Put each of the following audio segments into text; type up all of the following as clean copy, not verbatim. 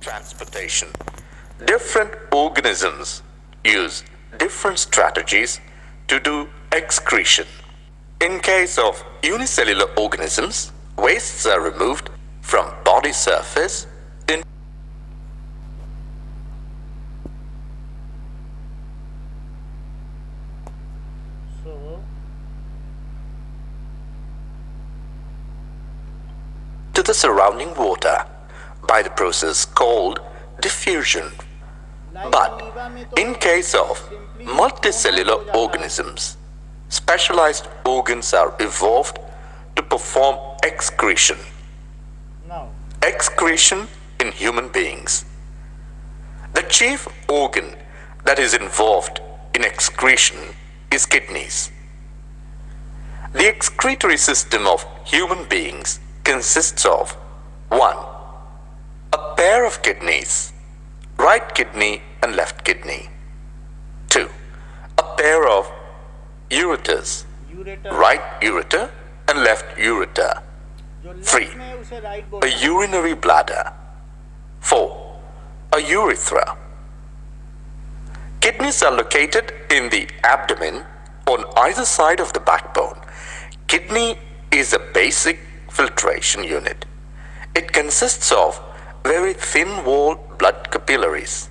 transportation. Different organisms use different strategies to do excretion. In case of unicellular organisms, wastes are removed from body surface in to the surrounding water by the process called diffusion. But in case of multicellular organisms, specialized organs are evolved to perform excretion. Now, Excretion in human beings. The chief organ that is involved in excretion is kidneys. The excretory system of human beings consists of 1. A pair of kidneys, right kidney and left kidney. 2. A pair of ureters, ureter right ureter and left ureter. जो 3. Left में है, उसे right A बोलते हैं। urinary bladder. 4. A urethra. Kidneys are located in the abdomen on either side of the backbone. Kidney is a basic filtration unit. It consists of very thin-walled blood capillaries.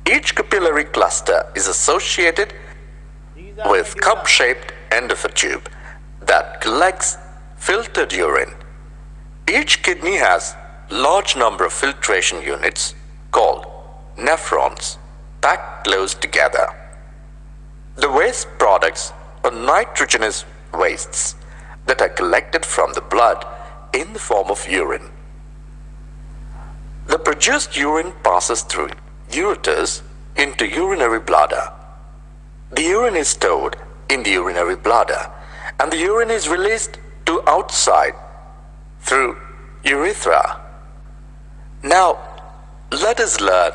Each capillary cluster is associated These are with medulla. cup-shaped end of a tube that collects filtered urine. Each kidney has large number of filtration units called nephrons packed close together. The waste products are nitrogenous wastes that are collected from the blood in the form of urine. The produced urine passes through ureters into urinary bladder. The urine is stored in the urinary bladder and the urine is released to outside through urethra. Now, let us learn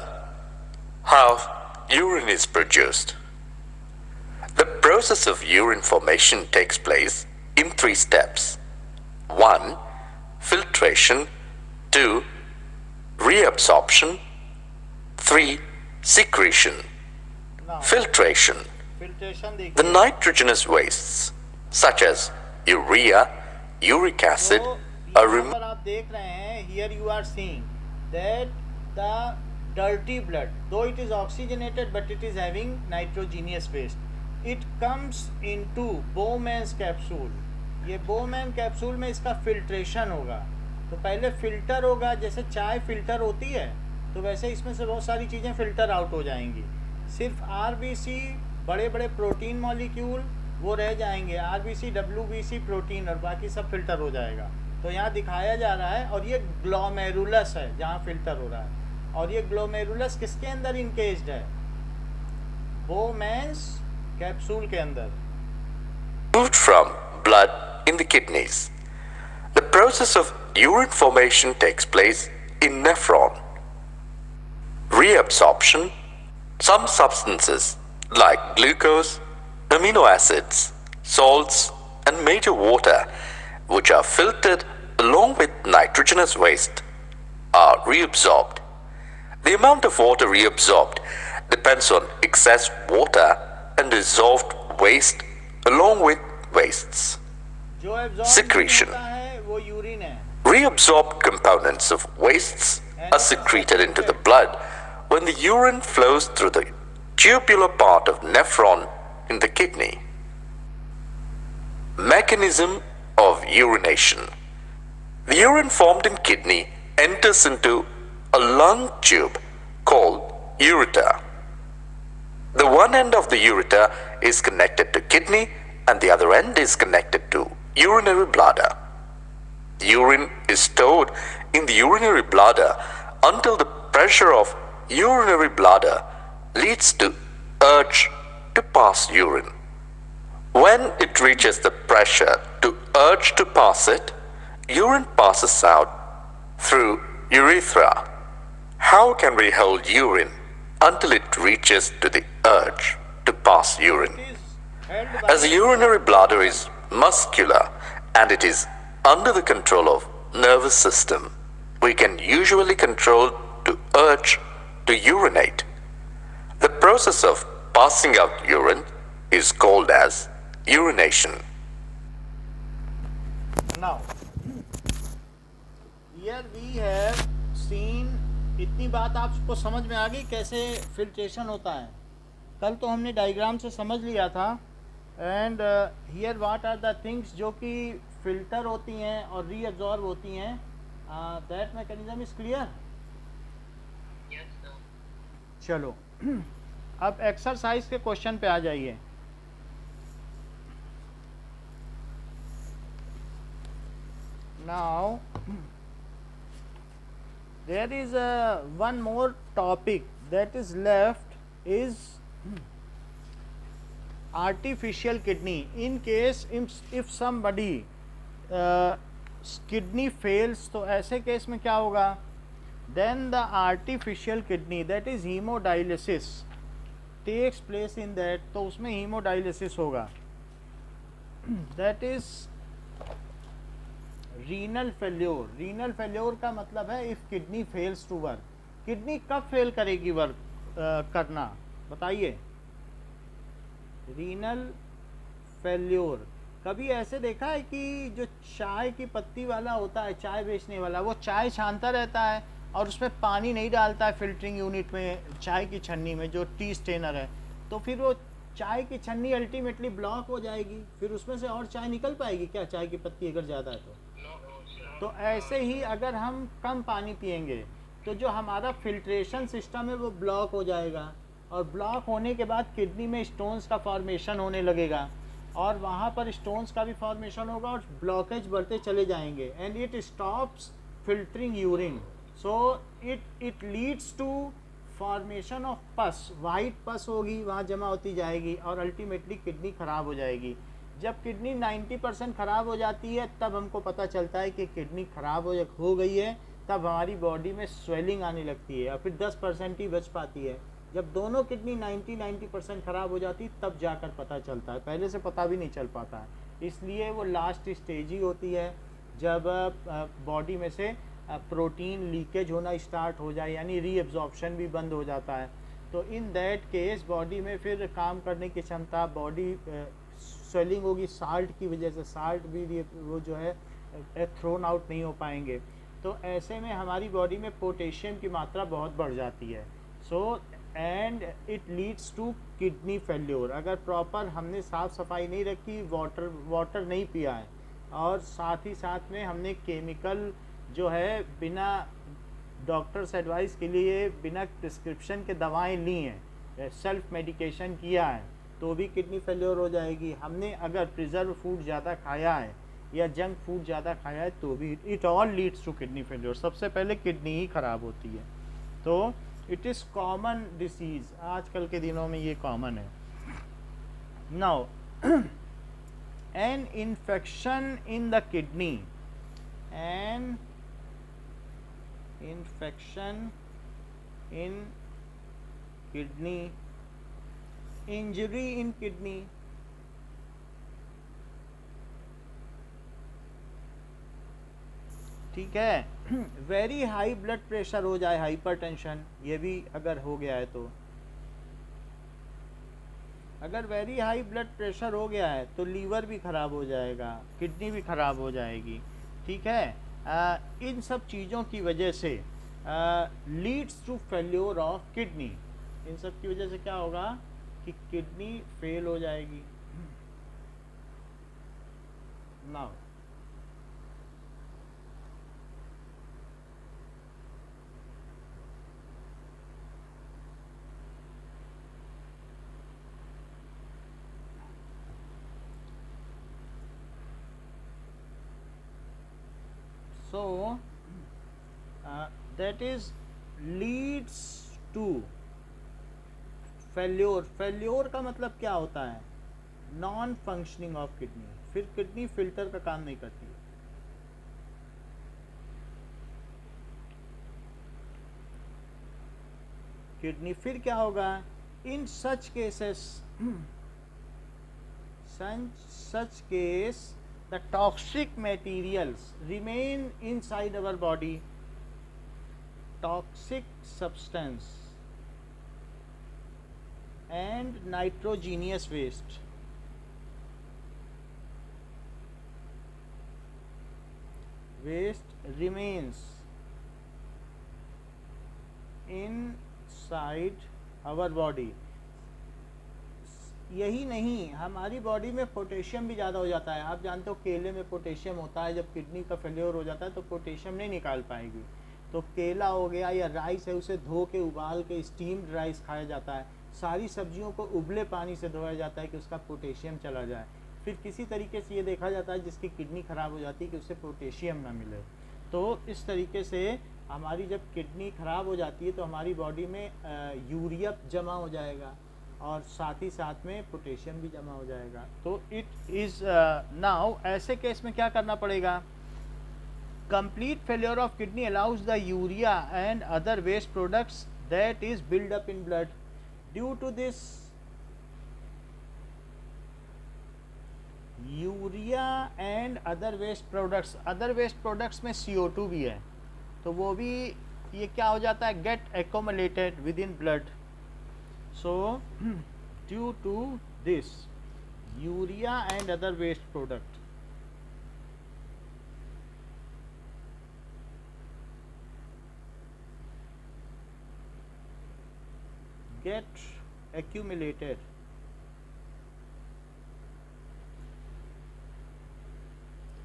how urine is produced. The process of urine formation takes place in 3 steps. 1. Filtration. 2. Reabsorption. 3. Secretion. Now, Filtration. filtration The देखिए। nitrogenous wastes, such as urea, uric acid, तो are यहाँ removed. पर आप देख रहे हैं, here you are seeing that the dirty blood, though it is oxygenated but it is having nitrogenous waste, it comes into Bowman's capsule. ये Bowman capsule में इसका फिल्ट्रेशन होगा। तो पहले फिल्टर होगा, जैसे चाय फिल्टर होती है तो वैसे इसमें से बहुत सारी चीज़ें फिल्टर आउट हो जाएंगी। सिर्फ आरबीसी, बड़े बड़े प्रोटीन मॉलिक्यूल वो रह जाएंगे, आरबीसी, डब्ल्यूबीसी, प्रोटीन, और बाकी सब फिल्टर हो जाएगा। तो यहाँ दिखाया जा रहा है, और ये ग्लोमेरुलस है जहाँ फिल्टर हो रहा है, और ये ग्लोमेरुलस किसके अंदर इनकेज्ड है? बोमैन्स कैप्सूल के अंदर। removed from blood in the kidneys. The process of urine formation takes place in nephron. Reabsorption. Some substances like glucose, amino acids, salts, and major water, which are filtered along with nitrogenous waste, are reabsorbed. The amount of water reabsorbed depends on excess water and dissolved waste along with wastes. जो absorb Secretion. होता है वो urine है। Reabsorbed components of wastes are secreted into the blood when the urine flows through the tubular part of nephron in the kidney. Mechanism of urination. The urine formed in kidney enters into a lung tube called ureter. The one end of the ureter is connected to kidney and the other end is connected to urinary bladder. Urine is stored in the urinary bladder until the pressure of urinary bladder leads to urge to pass urine. When it reaches the pressure to urge to pass it, urine passes out through urethra. How can we hold urine until it reaches to the urge to pass urine? It is held by As the urinary bladder is muscular and it is under the control of nervous system, we can usually control to urge to urinate. The process of passing out urine is called as urination. Now, here we have seen, इतनी बात आपको समझ में आ गई कैसे filtration होता है. कल तो हमने डायग्राम से समझ लिया था. And here what are the things जो कि फिल्टर होती हैं और रीअब्जॉर्ब होती हैं. That mechanism is clear. चलो अब एक्सरसाइज के क्वेश्चन पे आ जाइए. Now there is one more topic that is left is artificial kidney. In case if somebody kidney fails, तो ऐसे केस में क्या होगा? Then the artificial kidney, that is hemodialysis, takes place in that. तो उसमें hemodialysis होगा. That is renal failure. Renal failure का मतलब है if kidney fails to work. Kidney कब फेल करेगी वर्क करना बताइए. Renal failure. कभी ऐसे देखा है कि जो चाय की पत्ती वाला होता है, चाय बेचने वाला, वो चाय छानता रहता है और उसमें पानी नहीं डालता है फिल्टरिंग यूनिट में, चाय की छन्नी में जो टी स्टेनर है, तो फिर वो चाय की छन्नी अल्टीमेटली ब्लॉक हो जाएगी. फिर उसमें से और चाय निकल पाएगी क्या? चाय की पत्ती अगर ज़्यादा है तो ऐसे ही अगर हम कम पानी पिएंगे तो जो हमारा फिल्ट्रेशन सिस्टम है वो ब्लॉक हो जाएगा. और ब्लॉक होने के बाद किडनी में स्टोन्स का फॉर्मेशन होने लगेगा और वहाँ पर स्टोन्स का भी फॉर्मेशन होगा और ब्लॉकेज बढ़ते चले जाएंगे. And it stops filtering urine. So it leads to formation of pus. White pus होगी, वहाँ जमा होती जाएगी और अल्टीमेटली किडनी ख़राब हो जाएगी. जब किडनी 90% ख़राब हो जाती है तब हमको पता चलता है कि किडनी ख़राब हो गई है. तब हमारी बॉडी में स्वेलिंग आने लगती है और फिर 10% ही बच पाती है. जब दोनों किडनी 90% ख़राब हो जाती तब जाकर पता चलता है. पहले से पता भी नहीं चल पाता है. इसलिए वो लास्ट स्टेज ही होती है जब बॉडी में से प्रोटीन लीकेज होना स्टार्ट हो जाए, यानी रीअब्जॉर्प्शन भी बंद हो जाता है. तो इन दैट केस बॉडी में फिर काम करने की क्षमता, बॉडी स्वेलिंग होगी साल्ट की वजह से. साल्ट भी वो जो है थ्रोन आउट नहीं हो पाएंगे. तो ऐसे में हमारी बॉडी में पोटेशियम की मात्रा बहुत बढ़ जाती है. So and it leads to kidney failure. अगर प्रॉपर हमने साफ़ सफाई नहीं रखी, वाटर नहीं पिया है और साथ ही साथ में हमने केमिकल जो है बिना डॉक्टर्स एडवाइस के लिए, बिना प्रिस्क्रिप्शन के दवाएं ली हैं, सेल्फ मेडिकेशन किया है, तो भी किडनी फेल्योर हो जाएगी. हमने अगर प्रिजर्व फूड ज़्यादा खाया है या जंक फूड ज़्यादा खाया है तो भी it all leads to kidney failure. सबसे पहले किडनी ही ख़राब होती है. तो इट इज़ कॉमन डिसीज़. आजकल के दिनों में ये कॉमन है. Now an infection in the kidney, an infection in kidney, injury in kidney, ठीक है. वेरी हाई ब्लड प्रेशर हो जाए, हाइपरटेंशन, ये भी अगर हो गया है तो, अगर वेरी हाई ब्लड प्रेशर हो गया है तो लीवर भी ख़राब हो जाएगा, किडनी भी ख़राब हो जाएगी. ठीक है. इन सब चीज़ों की वजह से leads to failure of kidney. इन सब की वजह से क्या होगा कि किडनी फेल हो जाएगी. Now so that is leads to failure. failure का मतलब क्या होता है? Non functioning of kidney. फिर किडनी फिल्टर का काम नहीं करती. किडनी फिर क्या होगा? In such cases, such case the toxic materials remain inside our body. toxic substance and nitrogenous waste. Waste remains inside our body. यही नहीं, हमारी बॉडी में पोटेशियम भी ज़्यादा हो जाता है. आप जानते हो केले में पोटेशियम होता है. जब किडनी का फेलियर हो जाता है तो पोटेशियम नहीं निकाल पाएगी. तो केला हो गया या राइस है, उसे धो के उबाल के स्टीम्ड राइस खाया जाता है. सारी सब्जियों को उबले पानी से धोया जाता है कि उसका पोटेशियम चला जाए. फिर किसी तरीके से ये देखा जाता है जिसकी किडनी ख़राब हो जाती है कि उसे पोटेशियम ना मिले. तो इस तरीके से हमारी जब किडनी ख़राब हो जाती है तो हमारी बॉडी में यूरिया जमा हो जाएगा और साथ ही साथ में पोटेशियम भी जमा हो जाएगा. तो इट इज़ नाउ ऐसे केस में क्या करना पड़ेगा? Complete failure of kidney allows the urea and other waste products that is build up in blood. Due to this urea and other waste products में CO2 भी है, तो वो भी ये क्या हो जाता है? Get accumulated within blood. So due to this urea and other waste product get accumulated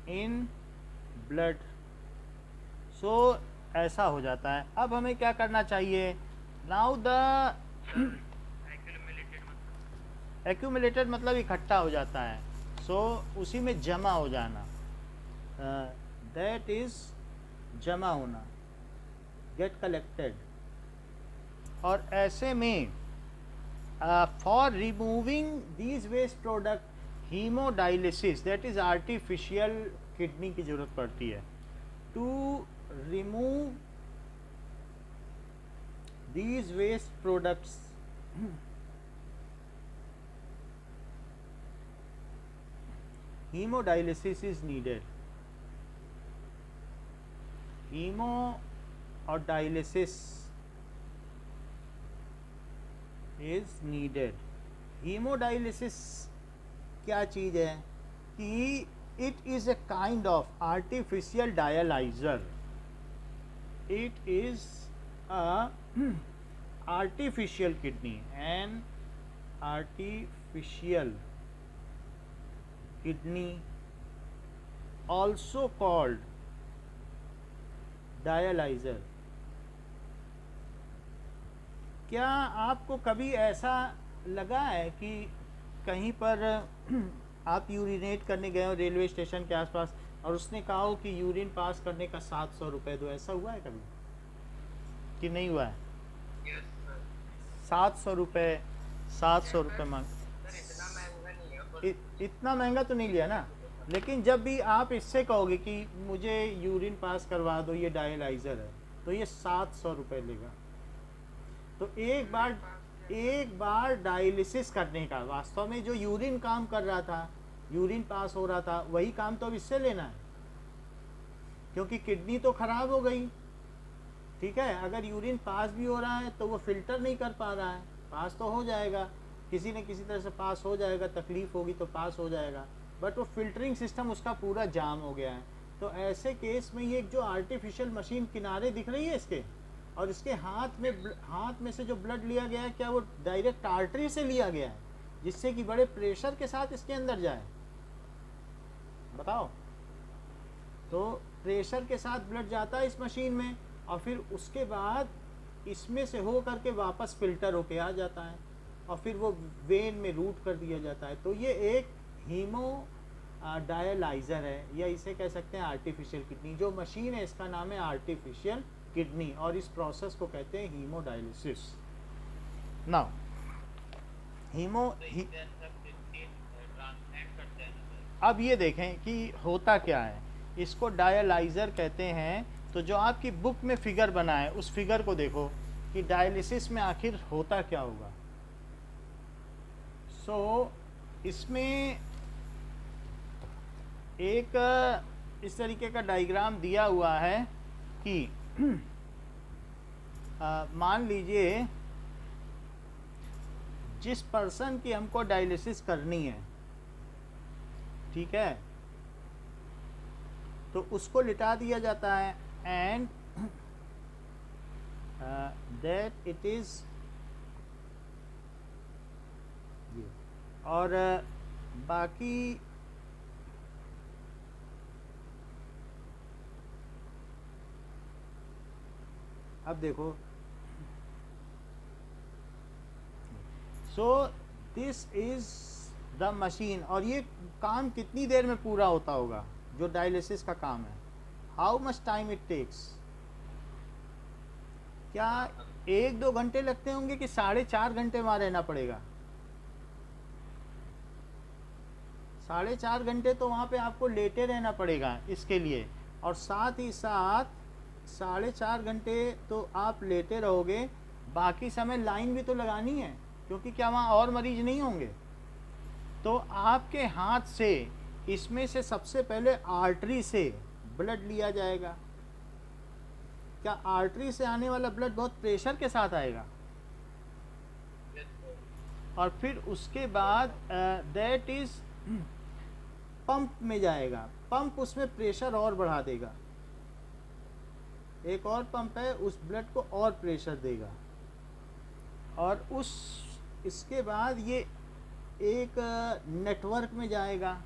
in blood. So ऐसा हो जाता है. अब हमें क्या करना चाहिए? Now the एक्यूमुलेटेड मतलब इकट्ठा हो जाता है. सो उसी में जमा हो जाना, दैट इज जमा होना, गेट कलेक्टेड. और ऐसे में for removing these waste product hemodialysis that is artificial kidney की ज़रूरत पड़ती है. To remove these waste products hemodialysis is needed. Hemo or dialysis is needed. Hemodialysis क्या चीज़ है कि it is a kind of artificial dialyzer. It is a artificial kidney, an artificial kidney also called dialyzer. क्या आपको कभी ऐसा लगा है कि कहीं पर आप यूरिनेट करने गए हो रेलवे स्टेशन के आसपास और उसने कहा हो कि यूरिन पास करने का 700 रुपये दो? ऐसा हुआ है कभी कि नहीं हुआ है? 700 रुपये मांग. इतना महंगा तो नहीं लिया ना. लेकिन जब भी आप इससे कहोगे कि मुझे यूरिन पास करवा दो, ये डायलाइज़र है, तो ये 700 रुपये लेगा. तो एक बार डायलिसिस करने का, वास्तव में जो यूरिन काम कर रहा था, यूरिन पास हो रहा था, वही काम तो अब इससे लेना है, क्योंकि किडनी तो ख़राब हो गई. ठीक है, अगर यूरिन पास भी हो रहा है तो वो फिल्टर नहीं कर पा रहा है. पास तो हो जाएगा, किसी न किसी तरह से पास हो जाएगा, तकलीफ होगी तो पास हो जाएगा, बट वो फिल्टरिंग सिस्टम उसका पूरा जाम हो गया है. तो ऐसे केस में ये जो आर्टिफिशियल मशीन किनारे दिख रही है इसके, और इसके हाथ में से जो ब्लड लिया गया है, क्या वो डायरेक्ट आर्टरी से लिया गया है जिससे कि बड़े प्रेशर के साथ इसके अंदर जाए? बताओ. तो प्रेशर के साथ ब्लड जाता है इस मशीन में और फिर उसके बाद इसमें से हो करके वापस फिल्टर होके आ जाता है और फिर वो वेन में रूट कर दिया जाता है. तो ये एक हीमो डायलाइज़र है, या इसे कह सकते हैं आर्टिफिशियल किडनी. जो मशीन है इसका नाम है आर्टिफिशियल किडनी और इस प्रोसेस को कहते हैं हीमोडायलिसिस. नाउ अब ये देखें कि होता क्या है. इसको डायलाइज़र कहते हैं. तो जो आपकी बुक में फिगर बना है उस फिगर को देखो कि डायलिसिस में आखिर होता क्या होगा. सो इसमें एक इस तरीके का डायग्राम दिया हुआ है कि मान लीजिए जिस पर्सन की हमको डायलिसिस करनी है, ठीक है, तो उसको लिटा दिया जाता है एंड दैट इट इज, और बाकी अब देखो, so this is the machine, और ये काम कितनी देर में पूरा होता होगा जो डायलिसिस का काम है, how much time it takes, क्या 1-2 घंटे लगते होंगे कि 4.5 घंटे वहाँ रहना पड़ेगा? 4.5 घंटे तो वहाँ पे आपको लेटे रहना पड़ेगा इसके लिए, और साथ ही साथ 4.5 घंटे तो आप लेटे रहोगे, बाकी समय लाइन भी तो लगानी है, क्योंकि क्या वहाँ और मरीज नहीं होंगे? तो आपके हाथ से इसमें से सबसे पहले आर्टरी से ब्लड लिया जाएगा। क्या आर्टरी से आने वाला ब्लड बहुत प्रेशर के साथ आएगा? और फिर उसके बाद दैट इज पंप में जाएगा, पंप उसमें प्रेशर और बढ़ा देगा, एक और पंप है उस ब्लड को और प्रेशर देगा, और इसके बाद ये एक नेटवर्क में जाएगा।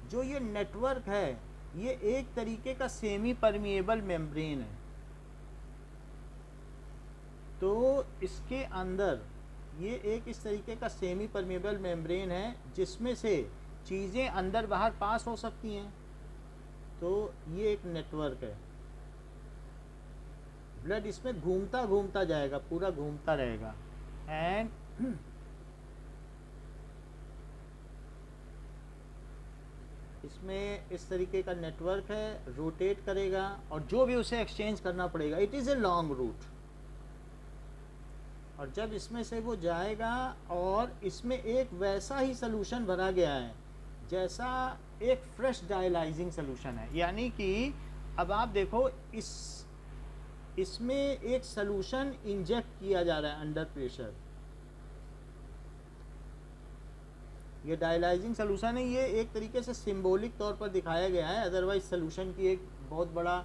जो ये नेटवर्क है ये एक तरीके का सेमी परमिएबल मेम्ब्रेन है, तो इसके अंदर ये एक इस तरीके का सेमी परमिएबल मेम्ब्रेन है जिसमें से चीज़ें अंदर बाहर पास हो सकती हैं, तो ये एक नेटवर्क है। ब्लड इसमें घूमता घूमता जाएगा, पूरा घूमता रहेगा, एंड इसमें इस तरीके का नेटवर्क है, रोटेट करेगा, और जो भी उसे एक्सचेंज करना पड़ेगा, it is a long route, और जब इसमें से वो जाएगा, और इसमें एक वैसा ही सलूशन भरा गया है जैसा एक फ्रेश डायलाइजिंग सलूशन है, यानी कि अब आप देखो इसमें एक सलूशन इंजेक्ट किया जा रहा है अंडर प्रेशर, ये डायलाइजिंग सलूशन है, ये एक तरीके से सिंबॉलिक तौर पर दिखाया गया है, अदरवाइज सलूशन की एक बहुत बड़ा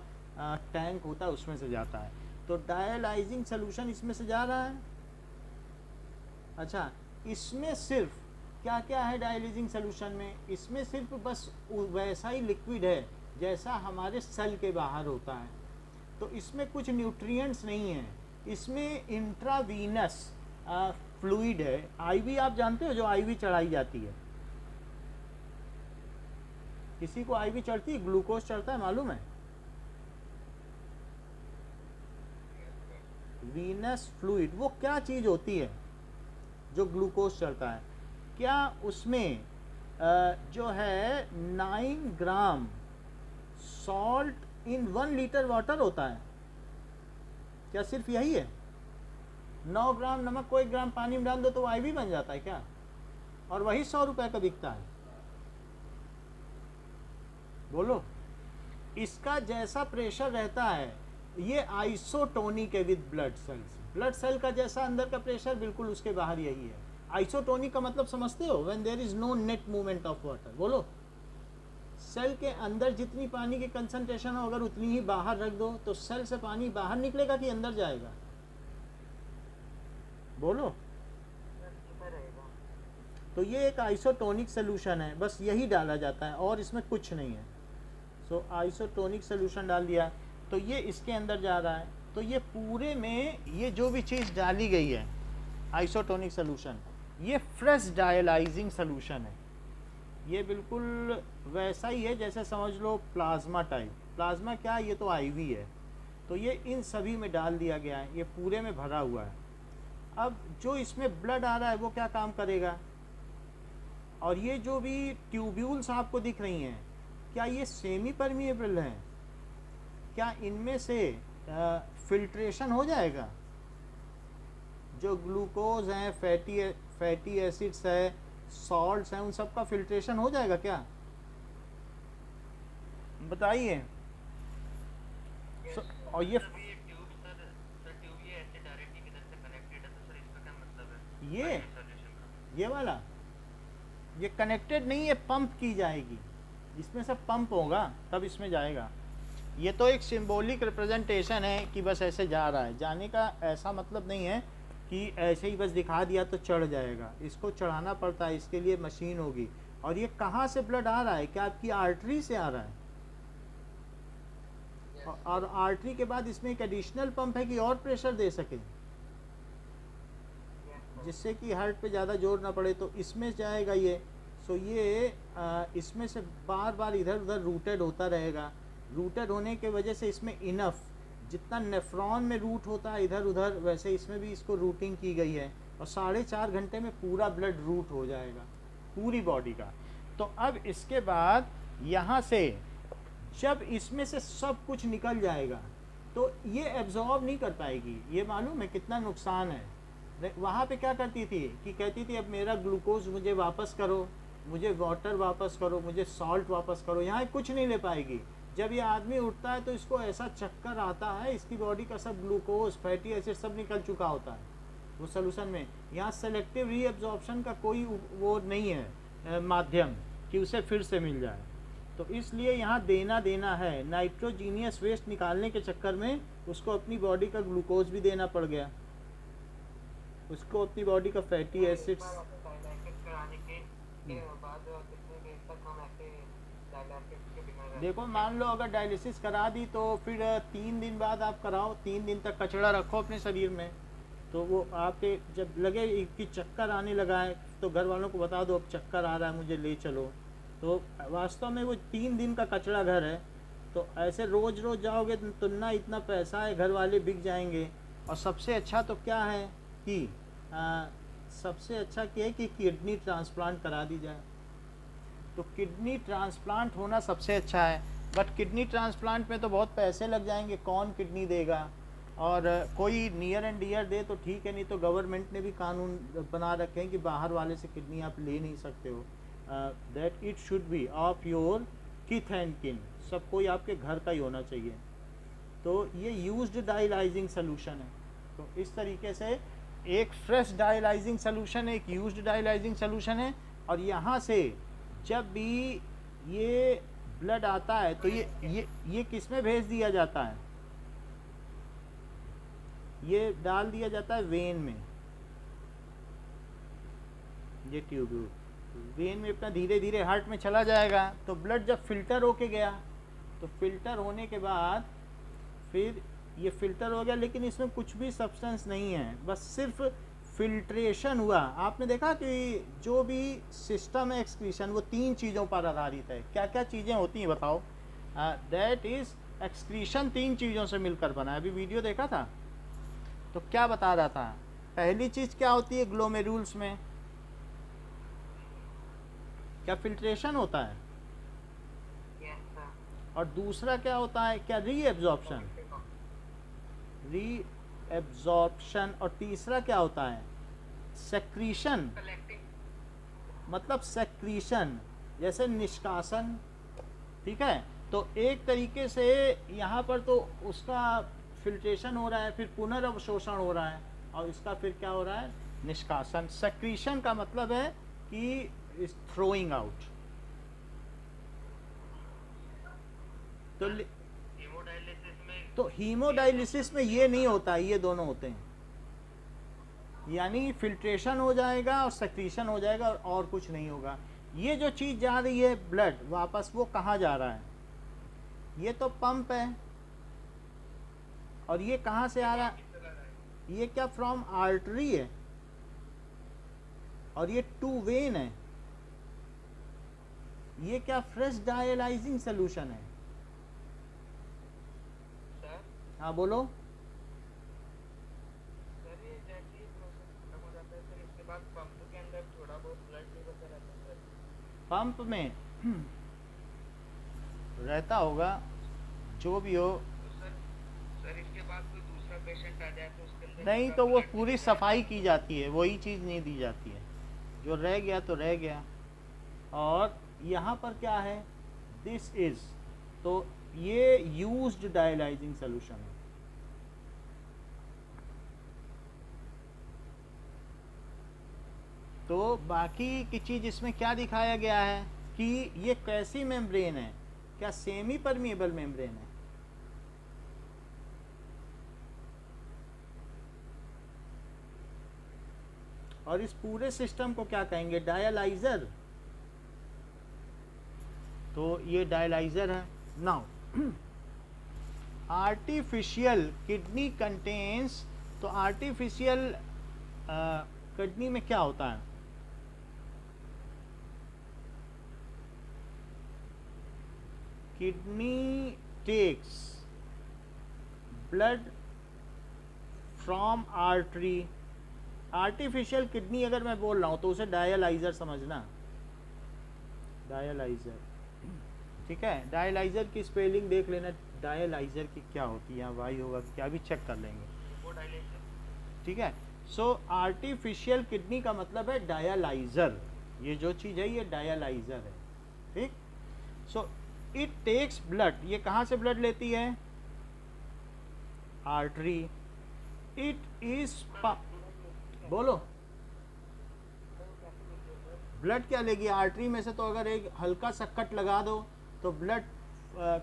टैंक होता है उसमें से जाता है, तो डायलाइजिंग सलूशन इसमें से जा रहा है। अच्छा, इसमें सिर्फ क्या क्या है डायलाइजिंग सलूशन में? इसमें सिर्फ बस वैसा ही लिक्विड है जैसा हमारे सेल के बाहर होता है, तो इसमें कुछ न्यूट्रिएंट्स नहीं है, इसमें इंट्रावीनस फ्लूइड है, आईवी आप जानते हो, जो आईवी चढ़ाई जाती है, किसी को आईवी चढ़ती है, ग्लूकोज चढ़ता है, मालूम है? वीनस फ्लूइड वो क्या चीज़ होती है जो ग्लूकोज चढ़ता है? क्या उसमें जो है 9 ग्राम सॉल्ट इन 1 लीटर वाटर होता है? क्या सिर्फ यही है? 9 ग्राम नमक को 1 ग्राम पानी में डाल दो तो आईवी बन जाता है क्या? और वही 100 रुपए का बिकता है। बोलो, इसका जैसा प्रेशर रहता है, ये आइसोटोनिक है with blood cells, blood cell का जैसा अंदर का प्रेशर बिल्कुल उसके बाहर यही है। आइसोटोनिक का मतलब समझते हो? When there is no net movement of water. बोलो, सेल के अंदर जितनी पानी की कंसंट्रेशन हो, अगर उतनी ही बाहर रख दो तो सेल से पानी बाहर निकलेगा कि अंदर जाएगा? बोलो, तो ये एक आइसोटोनिक सोल्यूशन है, बस यही डाला जाता है और इसमें कुछ नहीं है। सो आइसोटोनिक सोल्यूशन डाल दिया तो ये इसके अंदर जा रहा है, तो ये पूरे में ये जो भी चीज़ डाली गई है आइसोटोनिक सोल्यूशन, ये फ्रेश डायलाइजिंग सोल्यूशन है। ये बिल्कुल वैसा ही है जैसे समझ लो प्लाज्मा टाइप। प्लाज्मा क्या है? ये तो आईवी है, तो ये इन सभी में डाल दिया गया है, ये पूरे में भरा हुआ है। अब जो इसमें ब्लड आ रहा है वो क्या काम करेगा? और ये जो भी ट्यूब्यूल्स आपको दिख रही हैं, क्या ये सेमी परमिएबल हैं? क्या इनमें से फिल्ट्रेशन हो जाएगा? जो ग्लूकोज हैं, फैटी एसिड्स है, सॉल्ट्स हैं, उन सब का फिल्ट्रेशन हो जाएगा क्या? बताइए। और ये ये वाला ये कनेक्टेड नहीं है, पंप की जाएगी, इसमें से पंप होगा तब इसमें जाएगा। ये तो एक सिंबॉलिक रिप्रेजेंटेशन है कि बस ऐसे जा रहा है, जाने का ऐसा मतलब नहीं है कि ऐसे ही बस दिखा दिया तो चढ़ जाएगा, इसको चढ़ाना पड़ता है, इसके लिए मशीन होगी। और ये कहाँ से ब्लड आ रहा है, क्या आपकी आर्टरी से आ रहा है? और आर्टरी के बाद इसमें एक एडिशनल पंप है कि और प्रेशर दे सके, जिससे कि हार्ट पे ज़्यादा जोर ना पड़े, तो इसमें जाएगा ये। सो ये इसमें से बार बार इधर उधर रूटेड होता रहेगा। रूटेड होने के वजह से इसमें इनफ, जितना नेफ्रॉन में रूट होता है इधर उधर, वैसे इसमें भी इसको रूटिंग की गई है, और 4.5 घंटे में पूरा ब्लड रूट हो जाएगा पूरी बॉडी का। तो अब इसके बाद यहाँ से जब इसमें से सब कुछ निकल जाएगा तो ये एब्जॉर्ब नहीं कर पाएगी। ये मालूम है कितना नुकसान है। वहाँ पे क्या करती थी कि कहती थी अब मेरा ग्लूकोज मुझे वापस करो, मुझे वाटर वापस करो, मुझे सॉल्ट वापस करो। यहाँ कुछ नहीं ले पाएगी। जब ये आदमी उठता है तो इसको ऐसा चक्कर आता है, इसकी बॉडी का सब ग्लूकोज फैटी एसिड सब निकल चुका होता है वो सोल्यूशन में। यहाँ सेलेक्टिव रीअब्जॉर्प्शन का कोई वो नहीं है माध्यम कि उसे फिर से मिल जाए। तो इसलिए यहाँ देना है। नाइट्रोजीनियस वेस्ट निकालने के चक्कर में उसको अपनी बॉडी का ग्लूकोज भी देना पड़ गया, उसको अपनी बॉडी का फैटी एसिड्स। देखो मान लो अगर डायलिसिस करा दी तो फिर 3 दिन बाद आप कराओ, 3 दिन तक कचड़ा रखो अपने शरीर में, तो वो आपके जब लगे कि चक्कर आने लगा है तो घर वालों को बता दो अब चक्कर आ रहा है मुझे ले चलो। तो वास्तव में वो 3 दिन का कचड़ा घर है। तो ऐसे रोज़ रोज़ जाओगे तो ना इतना पैसा है, घर वाले बिक जाएंगे। और सबसे अच्छा तो क्या है कि सबसे अच्छा क्या है कि किडनी ट्रांसप्लांट करा दी जाए। तो किडनी ट्रांसप्लांट होना सबसे अच्छा है, बट किडनी ट्रांसप्लांट में तो बहुत पैसे लग जाएंगे, कौन किडनी देगा? और कोई नियर एंड डियर दे तो ठीक है, नहीं तो गवर्नमेंट ने भी कानून बना रखे हैं कि बाहर वाले से किडनी आप ले नहीं सकते हो। That it should be of your किथ एंड किन, सब कोई आपके घर का ही होना चाहिए। तो ये यूज्ड डायलाइजिंग सोल्यूशन है। तो इस तरीके से एक फ्रेश डायलाइजिंग सोल्यूशन है, एक यूज्ड डायलाइजिंग सोल्यूशन है। और यहाँ से जब भी ये ब्लड आता है तो ये किस में भेज दिया जाता है? ये डाल दिया जाता है वेन में। ये ट्यूब वेन में अपना धीरे धीरे हार्ट में चला जाएगा। तो ब्लड जब फिल्टर होके गया तो फिल्टर होने के बाद फिर ये फिल्टर हो गया, लेकिन इसमें कुछ भी सब्सटेंस नहीं है, बस सिर्फ फिल्ट्रेशन हुआ। आपने देखा कि जो भी सिस्टम है एक्सक्रीशन वो 3 चीज़ों पर आधारित है। क्या क्या चीज़ें होती हैं बताओ? दैट इज़ एक्सक्रीशन 3 चीज़ों से मिलकर बना है। अभी वीडियो देखा था तो क्या बता रहा था? पहली चीज़ क्या होती है ग्लोमेरुल्स में? क्या फिल्ट्रेशन होता है? और दूसरा क्या होता है? क्या रीएब्जॉर्प्शन, रीएब्जॉर्प्शन। और तीसरा क्या होता है? सेक्रीशन, मतलब सेक्रीशन जैसे निष्कासन। ठीक है, तो एक तरीके से यहाँ पर तो उसका फिल्ट्रेशन हो रहा है, फिर पुनर्अवशोषण हो रहा है, और इसका फिर क्या हो रहा है? निष्कासन। सेक्रीशन का मतलब है कि थ्रोइंग आउट। तो हीमोडायलिसिस में ये नहीं होता, ये दोनों होते हैं, यानी फिल्ट्रेशन हो जाएगा और सेक्रीशन हो जाएगा और कुछ नहीं होगा। ये जो चीज़ जा रही है ब्लड वापस, वो कहाँ जा रहा है? ये तो पंप है, और ये कहाँ से आ रहा है? ये क्या फ्रॉम आर्टरी है, और ये टू वेन है। ये क्या फ्रेश डायलाइजिंग सोल्यूशन है। हाँ बोलो। पंप में रहता होगा, जो भी हो। सर इसके बाद कोई दूसरा पेशेंट आ जाए तो उसके अंदर नहीं, तो वो पूरी सफाई की जाती है, वही चीज़ नहीं दी जाती है। जो रह गया तो रह गया। और यहाँ पर क्या है? दिस इज, तो ये यूज्ड डायलाइजिंग सोल्यूशन है। तो बाकी की चीज़ इसमें क्या दिखाया गया है कि ये कैसी मेम्ब्रेन है, क्या सेमी परमिएबल मेम्ब्रेन है। और इस पूरे सिस्टम को क्या कहेंगे, डायलाइजर। तो ये डायलाइजर है। नाउ आर्टिफिशियल किडनी कंटेन्स, तो आर्टिफिशियल किडनी में क्या होता है, kidney takes blood from artery. Artificial kidney अगर मैं बोल रहा हूँ तो उसे डायलाइजर समझना, डायलाइजर, ठीक है। डायलाइजर की स्पेलिंग देख लेना, डायलाइजर की क्या होती है, यहाँ वाई होगा क्या भी चेक कर लेंगे, ठीक है। सो आर्टिफिशियल किडनी का मतलब है डायलाइजर, ये जो चीज़ है ये डायलाइजर है, ठीक। सो इट टेक्स ब्लड, ये कहाँ से ब्लड लेती है, आर्टरी। इट इज बोलो ब्लड क्या लेगी आर्टरी में से, तो अगर एक हल्का सा कट लगा दो तो ब्लड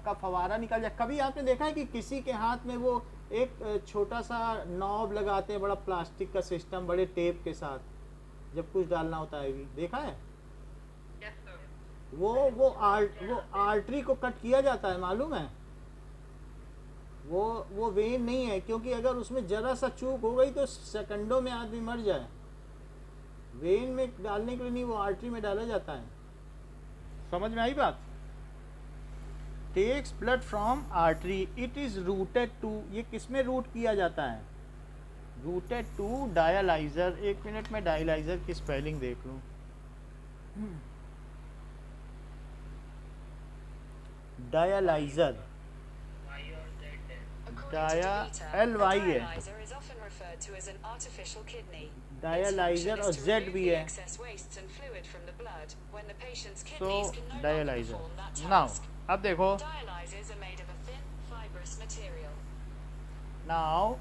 का फवारा निकल जाए। कभी आपने देखा है कि किसी के हाथ में वो एक छोटा सा नॉब लगाते हैं, बड़ा प्लास्टिक का सिस्टम, बड़े टेप के साथ, जब कुछ डालना होता है, भी देखा है। वो आर्टरी को कट किया जाता है, मालूम है। वो वेन नहीं है, क्योंकि अगर उसमें जरा सा चूक हो गई तो सेकंडों में आदमी मर जाए। वेन में डालने के लिए नहीं, वो आर्टरी में डाला जाता है। समझ में आई बात। Takes blood from artery, it is routed to, ये किस में रूट किया जाता है, रूटेड टू डायलाइजर। एक मिनट में डायलाइजर की स्पेलिंग देख लूं। डायलाइजर, डाया LY है, डायलाइजर और Z भी है। So dialyzer. नाउ अब देखो, now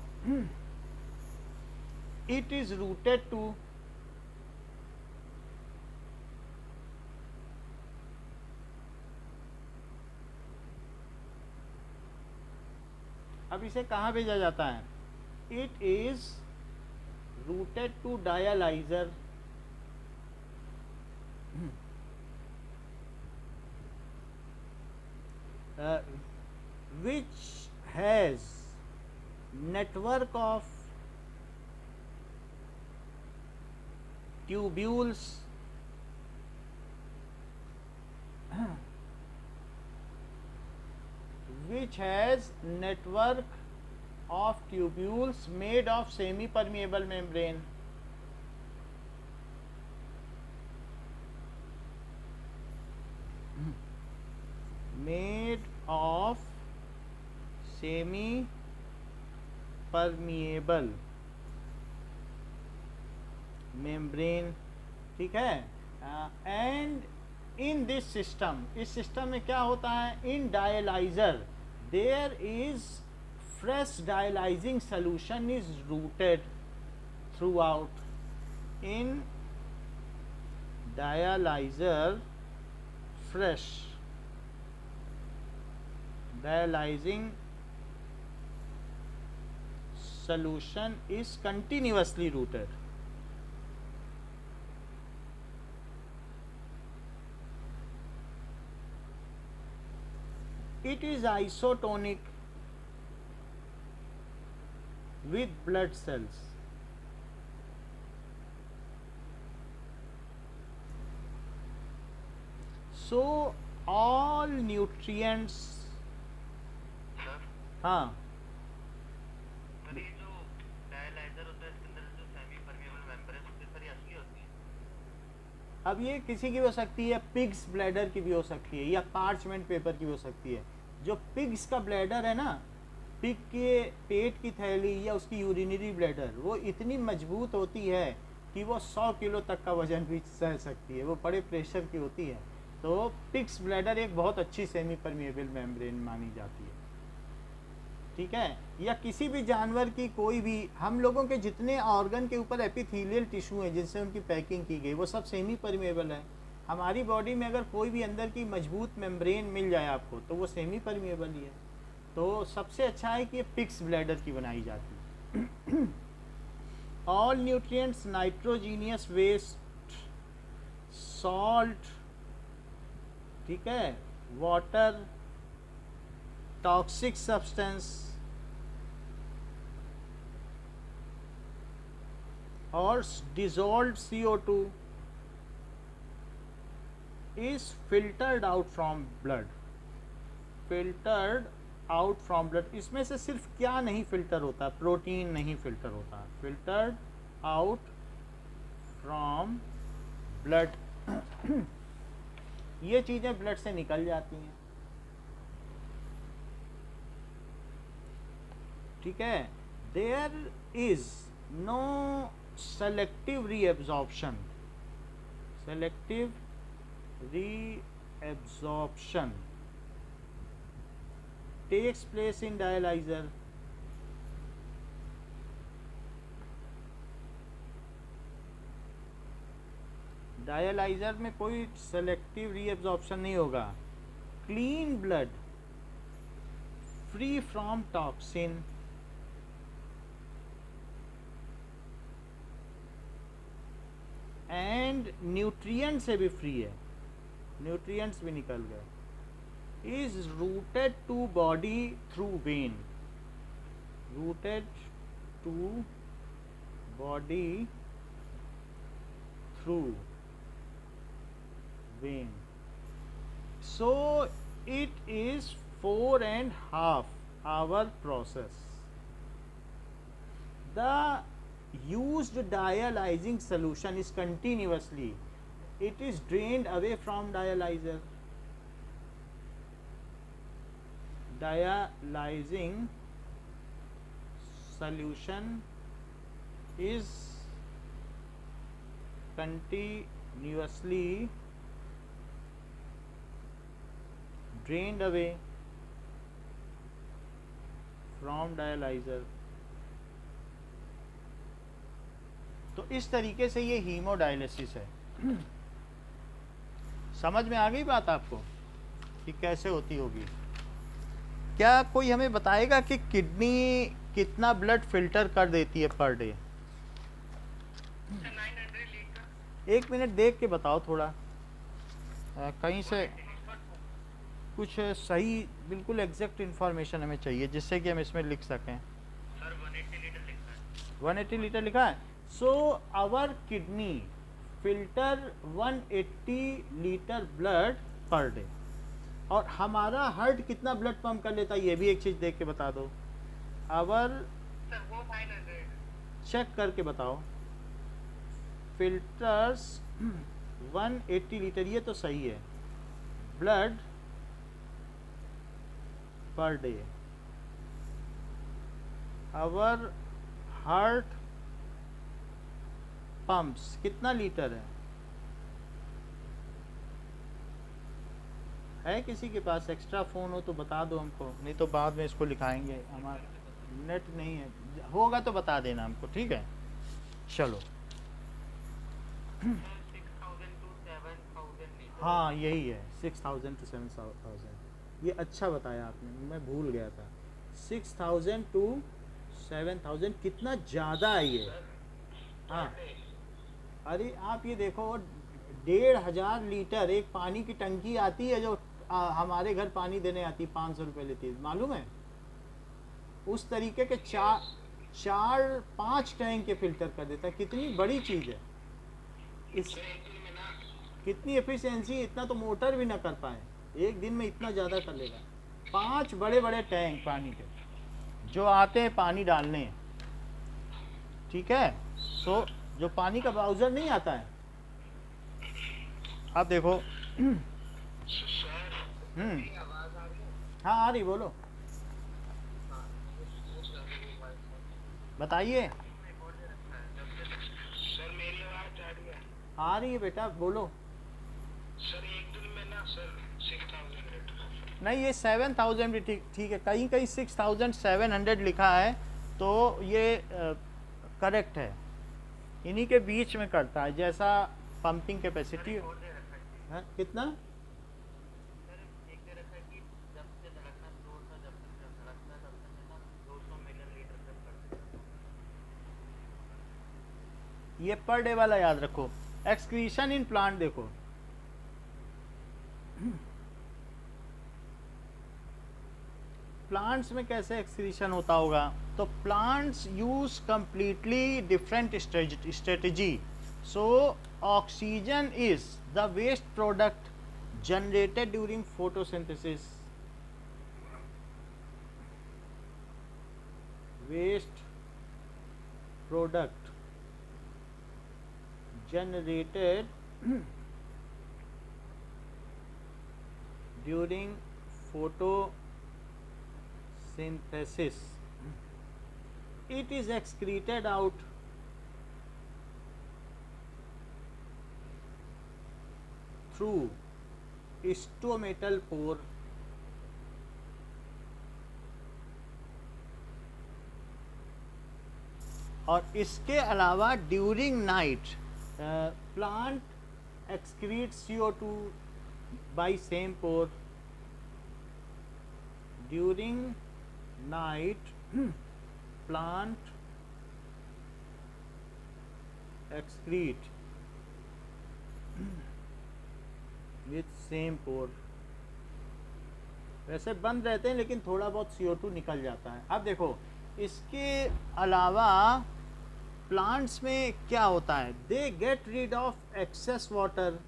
it is routed to, अब इसे कहाँ भेजा जाता है, it is routed to dialyzer, which has network of tubules which has network of tubules made of semi-permeable membrane. Made of semi-permeable membrane, ठीक है। एंड इन दिस सिस्टम, इस system में क्या होता है, in dialyser there is fresh dialysing solution is routed throughout. In dialyser fresh dialysing solution is continuously rooted. It is isotonic with blood cells. So all nutrients, हाँ, अब ये किसी की भी हो सकती है, पिग्स ब्लैडर की भी हो सकती है, या पार्चमेंट पेपर की भी हो सकती है। जो पिग्स का ब्लैडर है ना, पिग के पेट की थैली या उसकी यूरिनरी ब्लैडर, वो इतनी मजबूत होती है कि वो 100 किलो तक का वजन भी सह सकती है, वो बड़े प्रेशर की होती है। तो पिग्स ब्लैडर एक बहुत अच्छी सेमी परमिएबल मेम्ब्रेन मानी जाती है, ठीक है, या किसी भी जानवर की कोई भी, हम लोगों के जितने ऑर्गन के ऊपर एपिथेलियल टिश्यू है जिनसे उनकी पैकिंग की गई वो सब सेमी परमेबल है। हमारी बॉडी में अगर कोई भी अंदर की मजबूत मेम्ब्रेन मिल जाए आपको तो वो सेमी परमेबल ही है। तो सबसे अच्छा है कि ये पिग्स ब्लैडर की बनाई जाती है। All nutrients, nitrogenous waste, salt, ठीक है, वाटर, टॉक्सिक सब्सटेंस और dissolved CO2 is filtered out from blood. filtered out from blood, इसमें से सिर्फ क्या नहीं फिल्टर होता? प्रोटीन नहीं फिल्टर होता। filtered out from blood ये चीज़ें ब्लड से निकल जाती हैं, ठीक है। There is no selective reabsorption. Selective reabsorption takes place in dialyzer. डायलाइजर में कोई सेलेक्टिव रीएब्जॉर्प्शन नहीं होगा। Clean blood free from toxin and nutrient से भी फ्री है, न्यूट्रिएंट्स भी निकल गए। Is routed to body through vein, routed to body through vein, so it is 4.5 hour process. The used dialyzing solution is continuously, it is drained away from dialyzer. Dialyzing solution is continuously drained away from dialyzer. तो इस तरीके से ये haemodialysis है। समझ में आ गई बात आपको कि कैसे होती होगी? क्या कोई हमें बताएगा कि किडनी कितना ब्लड फिल्टर कर देती है पर डे? 900 लीटर। एक मिनट देख के बताओ थोड़ा, कहीं से कुछ सही बिल्कुल एग्जैक्ट इन्फॉर्मेशन हमें चाहिए जिससे कि हम इसमें लिख सकें। सर 180 लीटर लिखा है। 180 लीटर लिखा है। So our kidney filter 180 litre blood per day. और हमारा हार्ट कितना ब्लड पंप कर लेता है ये भी एक चीज़ देख के बता दो। आवर सर वो 900। चेक करके बताओ। फिल्टर्स 180 लीटर, ये तो सही है, blood per day. Our heart pumps कितना लीटर है किसी के पास एक्स्ट्रा फ़ोन हो तो बता दो हमको, नहीं तो बाद में इसको लिखाएंगे। हमारा नेट नहीं है, होगा तो बता देना हमको, ठीक है। चलो 6000 to 7000 लीटर। हाँ यही है, 6000 to 7000। ये अच्छा बताया आपने, मैं भूल गया था। 6000 to 7000 कितना ज़्यादा है ये। हाँ अरे आप ये देखो, 1500 लीटर एक पानी की टंकी आती है जो हमारे घर पानी देने आती है, 500 रुपये लेती है, मालूम है? उस तरीके के 4-5 टैंक के फिल्टर कर देता है। कितनी बड़ी चीज़ है, इस कितनी एफिशिएंसी, इतना तो मोटर भी ना कर पाए, एक दिन में इतना ज़्यादा कर लेगा। 5 बड़े बड़े टैंक पानी के जो आते हैं पानी डालने, ठीक है। तो जो पानी का ब्राउज़र नहीं आता है, आप देखो। हाँ आ रही, बोलो बताइए। सर मेरी आवाज आ रही है? आ रही है बेटा, बोलो। सर एक दिन में ना सर 6000 लीटर। नहीं, ये 7000 भी ठीक ठीक है, कहीं कहीं 6700 लिखा है, तो ये करेक्ट है, इन्हीं के बीच में करता है जैसा पंपिंग कैपेसिटी। और दे रखा है हाँ, कितना? सर, एक दे रखा है कि जब से धड़कना शुरू होता है, जब तक धड़कता है तब तक है ना 200 मिलियन लीटर तक कर देता है। ये पर डे वाला याद रखो। एक्सक्रीशन इन प्लांट देखो, प्लांट्स में कैसे एक्सक्रीशन होता होगा, तो plants use completely different strategy. So oxygen is the waste product generated during photosynthesis. Waste product generated during photosynthesis. It is excreted out through stomatal pore, और इसके अलावा during night plant excrete CO2 by same pore. During night plant excrete with same pore. वैसे बंद रहते हैं लेकिन थोड़ा बहुत CO2 निकल जाता है। अब देखो, इसके अलावा प्लांट्स में क्या होता है, they get rid of excess water,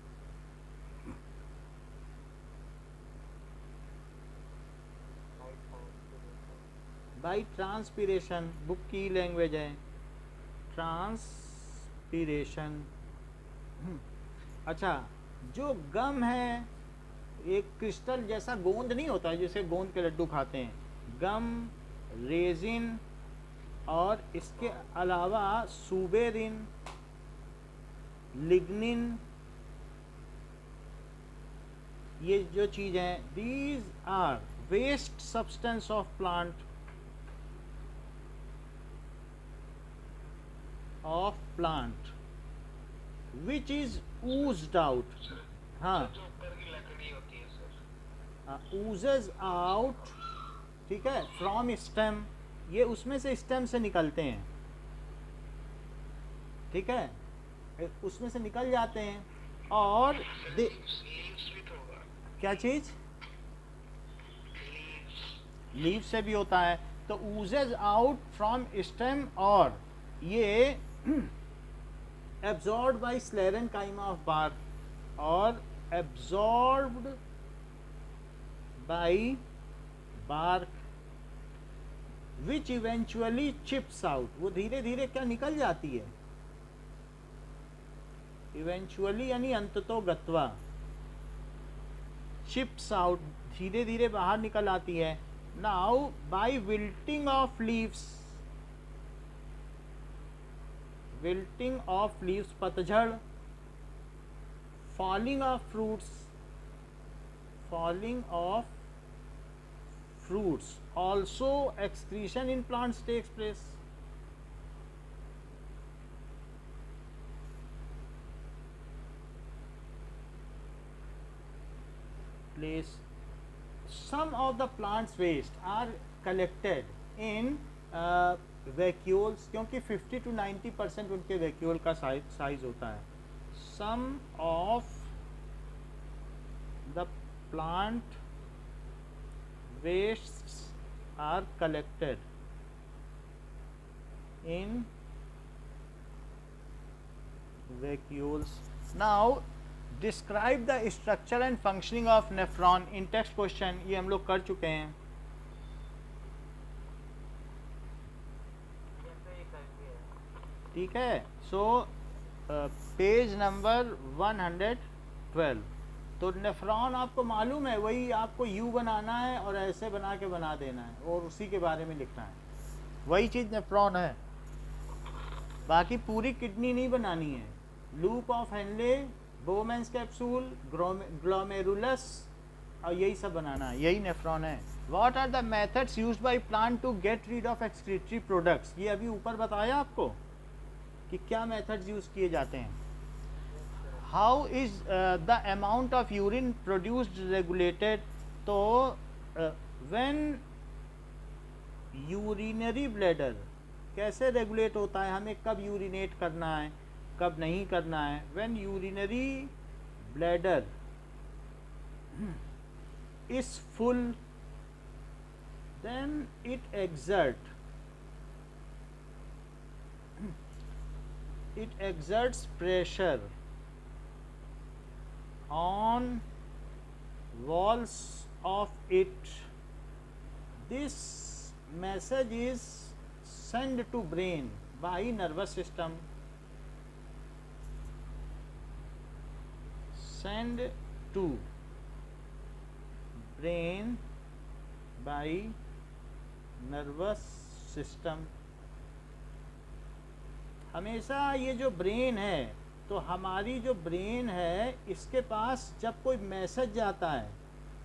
by transpiration, book की लैंग्वेज है ट्रांसपीरेशन। अच्छा, जो गम है, एक क्रिस्टल जैसा गोंद नहीं होता है जैसे गोंद के लड्डू खाते हैं, गम, रेजिन, और इसके अलावा सुबेरिन, लिग्निन, ये जो चीज है, these are waste substance of plant, which is oozed out. हाँ, जो ऊपर की लकड़ी होती है सर, ऊजेज आउट, ठीक है, फ्रॉम स्टेम, ये उसमें से स्टेम से निकलते हैं, ठीक है, उसमें से निकल जाते हैं। और लीव्स भी तो होगा, क्या चीज? लीव्स। लीव से भी होता है। तो ऊजेज आउट फ्रॉम स्टेम, और ये absorb by sclerenchyma of bark, और absorbed by bark, which eventually chips out, वो धीरे धीरे क्या निकल जाती है, इवेंचुअली यानी अंततो गत्वा, चिप्स आउट, धीरे धीरे बाहर निकल आती है। Now by wilting of leaves, wilting of leaves पतझड़, falling of fruits, falling of fruits, also excretion in plants takes place. Some of the plants waste are collected in vacuoles, क्योंकि 50 to 90% उनके vacuole का size होता है। Some of the plant wastes are collected in vacuoles. Now describe the structure and functioning of nephron in text question, ये हम लोग कर चुके हैं। ठीक है, सो पेज नंबर 112। तो नेफ्रॉन आपको मालूम है, वही आपको यू बनाना है और ऐसे बना के बना देना है और उसी के बारे में लिखना है, वही चीज़ नेफ्रॉन है, बाकी पूरी किडनी नहीं बनानी है। Loop of Henle, Bowman's capsule, glomerulus, और यही सब बनाना है, यही नेफ्रॉन है। What are the methods used by plant to get rid of excretory products, ये अभी ऊपर बताया आपको कि क्या मेथड्स यूज किए जाते हैं। How is the amount of urine produced regulated, तो व्हेन यूरिनरी ब्लैडर कैसे रेगुलेट होता है, हमें कब यूरिनेट करना है कब नहीं करना है। When urinary bladder is full, then it exerts pressure on walls of it. This message is sent to brain by nervous system, send to brain bye nervous system. हमेशा ये जो ब्रेन है, तो हमारी जो ब्रेन है इसके पास जब कोई मैसेज जाता है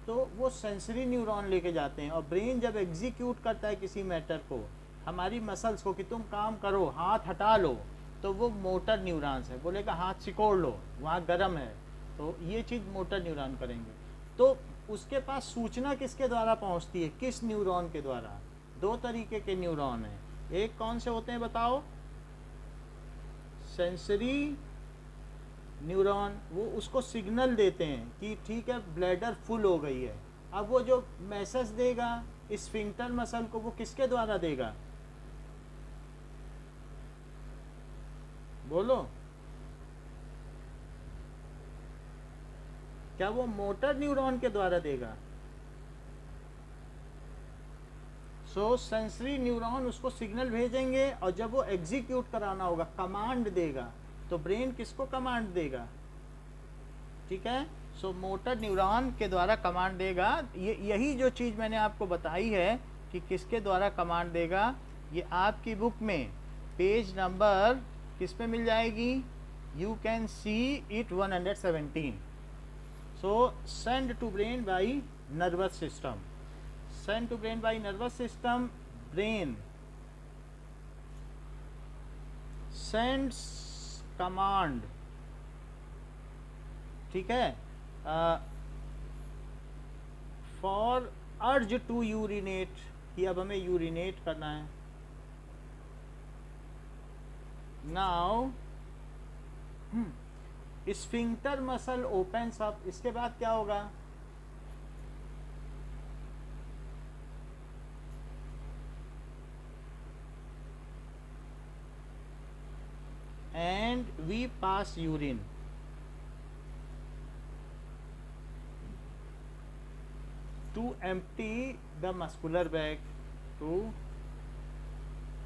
तो वो सेंसरी न्यूरॉन लेके जाते हैं, और ब्रेन जब एग्जीक्यूट करता है किसी मैटर को, हमारी मसल्स को कि तुम काम करो, हाथ हटा लो, तो वो मोटर न्यूरॉन्स है, बोलेगा हाथ सिकोड़ लो वहाँ गर्म है, तो ये चीज़ मोटर न्यूरॉन करेंगे। तो उसके पास सूचना किसके द्वारा पहुंचती है, किस न्यूरॉन के द्वारा। दो तरीके के न्यूरॉन हैं, एक कौन से होते हैं बताओ, सेंसरी न्यूरॉन, वो उसको सिग्नल देते हैं कि ठीक है ब्लैडर फुल हो गई है। अब वो जो मैसेज देगा स्फिंक्टर मसल को, वो किसके द्वारा देगा, बोलो, क्या वो मोटर न्यूरॉन के द्वारा देगा। सो सेंसरी न्यूरॉन उसको सिग्नल भेजेंगे, और जब वो एग्जीक्यूट कराना होगा, कमांड देगा, तो ब्रेन किसको कमांड देगा, ठीक है। सो मोटर न्यूरॉन के द्वारा कमांड देगा। यही जो चीज़ मैंने आपको बताई है कि किसके द्वारा कमांड देगा, ये आपकी बुक में पेज नंबर किस पे मिल जाएगी, you can see it 117। So send to brain by nervous system, send to brain by nervous system, brain sends command, ठीक है, for urge to urinate, कि अब हमें यूरिनेट करना है। Now sphincter muscle opens up, इसके बाद क्या होगा, and we pass urine, to empty the muscular bag, to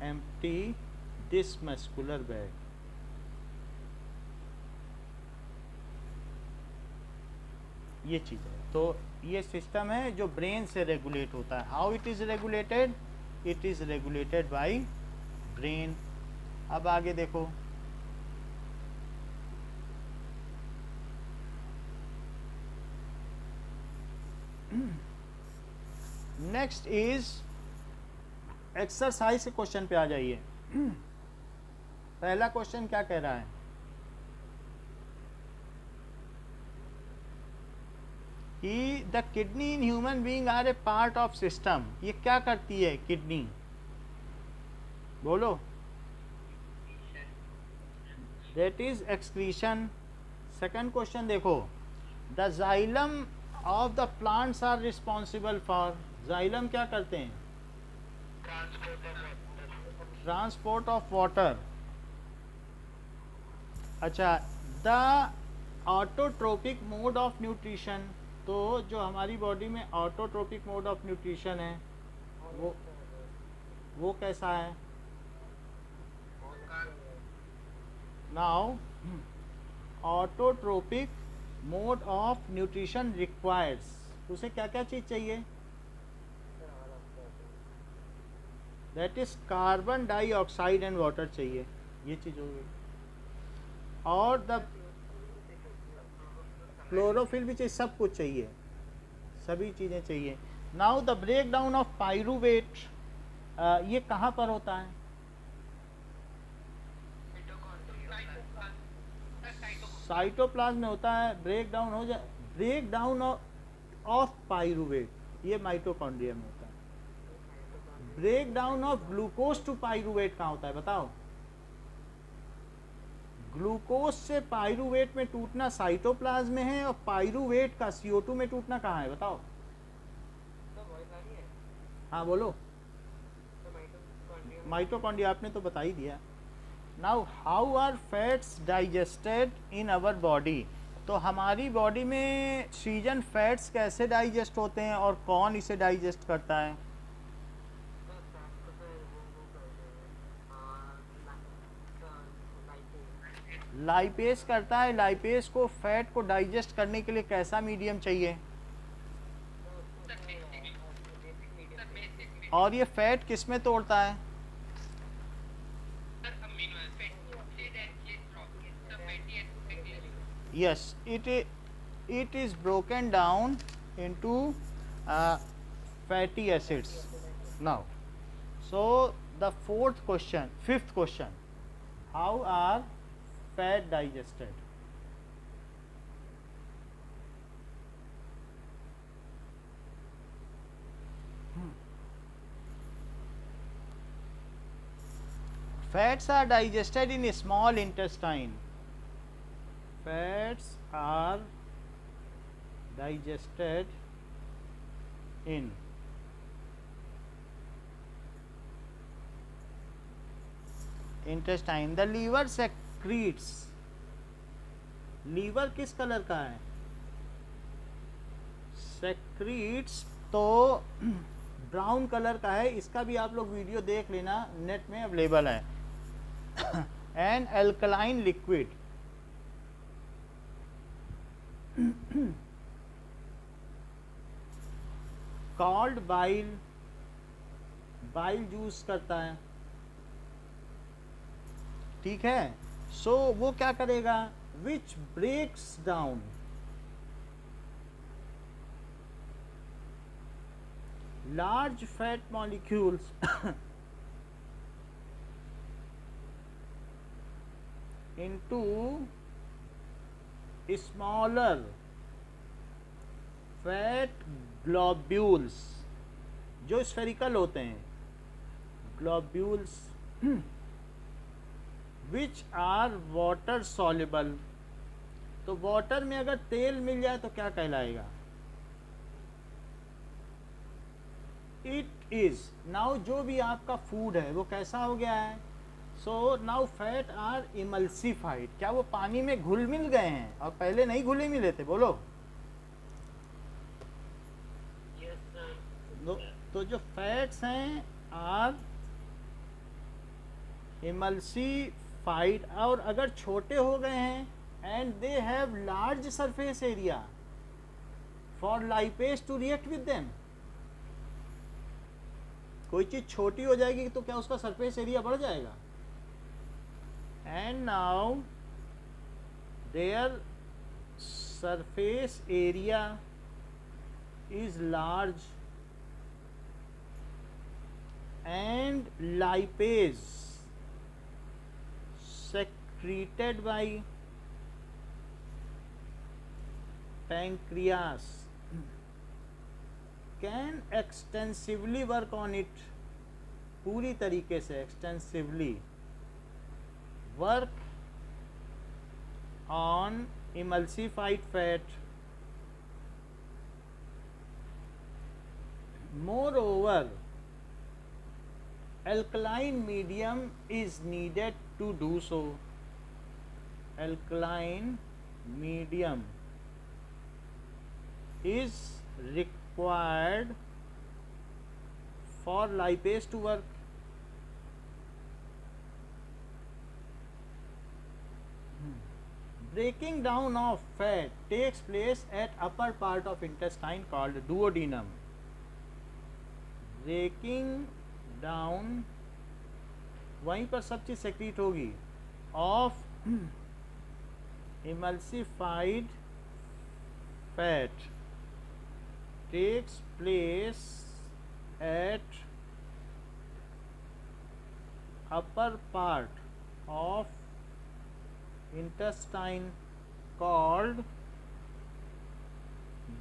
empty this muscular bag. ये चीज़ है, तो ये सिस्टम है जो ब्रेन से रेगुलेट होता है। How it is regulated, it is regulated by brain. अब आगे देखो, नेक्स्ट इज एक्सरसाइज से क्वेश्चन पे आ जाइए। पहला क्वेश्चन क्या कह रहा है कि the kidney in human being are a part of system. ये क्या करती है किडनी, बोलो, that is excretion. Second question देखो, the xylem of the plants are responsible for, xylem क्या करते हैं, ट्रांसपोर्ट ऑफ वाटर। अच्छा, the autotrophic mode of nutrition, तो जो हमारी बॉडी में ऑटोट्रोपिक मोड ऑफ न्यूट्रिशन है वो कैसा है। Now autotrophic mode of nutrition requires, उसे क्या क्या चीज़ चाहिए, that is carbon dioxide and water चाहिए, ये चीज़ हो गई। और द क्लोरोफिल भी चाहिए, सब कुछ चाहिए, सभी चीज़ें चाहिए। Now the break down of pyruvate, ये कहाँ पर होता है? साइटोप्लाज्म में होता है। ब्रेक डाउन हो जाए, ब्रेक डाउन ऑफ पायरूवेट, ये माइटोकॉन्ड्रिया में होता है। Break down of glucose to pyruvate कहाँ होता है बताओ? ग्लूकोज से पायरूवेट में टूटना साइटोप्लाज्म में है, और पायरूवेट का CO2 में टूटना कहाँ है बताओ? हाँ बोलो। माइटोकॉन्ड्रिया आपने तो बता ही दिया। Now how are fats digested in our body? तो हमारी बॉडी में सीजन फैट्स कैसे डाइजेस्ट होते हैं और कौन इसे डाइजेस्ट करता है? लाइपेज करता है। लाइपेज को, फैट को डाइजेस्ट करने के लिए कैसा मीडियम चाहिए? और ये फैट किस में तोड़ता है? Yes, it is broken down into fatty acids. Now, so the fifth question, how are fat digested? Fats are digested in a small intestine. Fats are digested in intestine. The liver secretes. Liver किस colour का है? सेक्रीट्स तो brown colour का है। इसका भी आप लोग वीडियो देख लेना, नेट में अवेलेबल है। And alkaline liquid, called bile, bile juice करता है, ठीक है। सो वो क्या करेगा? Which breaks down large fat molecules into smaller fat globules, जो स्फेरिकल होते हैं, globules which are water soluble। तो वाटर में अगर तेल मिल जाए तो क्या कहलाएगा? It is. नाउ जो भी आपका फूड है वो कैसा हो गया है? So now fat are emulsified. क्या वो पानी में घुल मिल गए हैं और पहले नहीं घुले मिले थे? बोलो। तो जो फैट्स हैं आर इमल्सिफाइड, और अगर छोटे हो गए हैं and they have large surface area for lipase to react with them. कोई चीज छोटी हो जाएगी तो क्या उसका सरफेस एरिया बढ़ जाएगा? And now their surface area is large and lipase secreted by pancreas can extensively work on it। पूरी तरीके से extensively work on emulsified fat। Moreover, alkaline medium is needed to do so। Alkaline medium is required for lipase to work। Breaking down of fat takes place at upper part of intestine called duodenum। Breaking down, वहीं पर सब चीज secrete होगी, of emulsified fat takes place at upper part of intestine called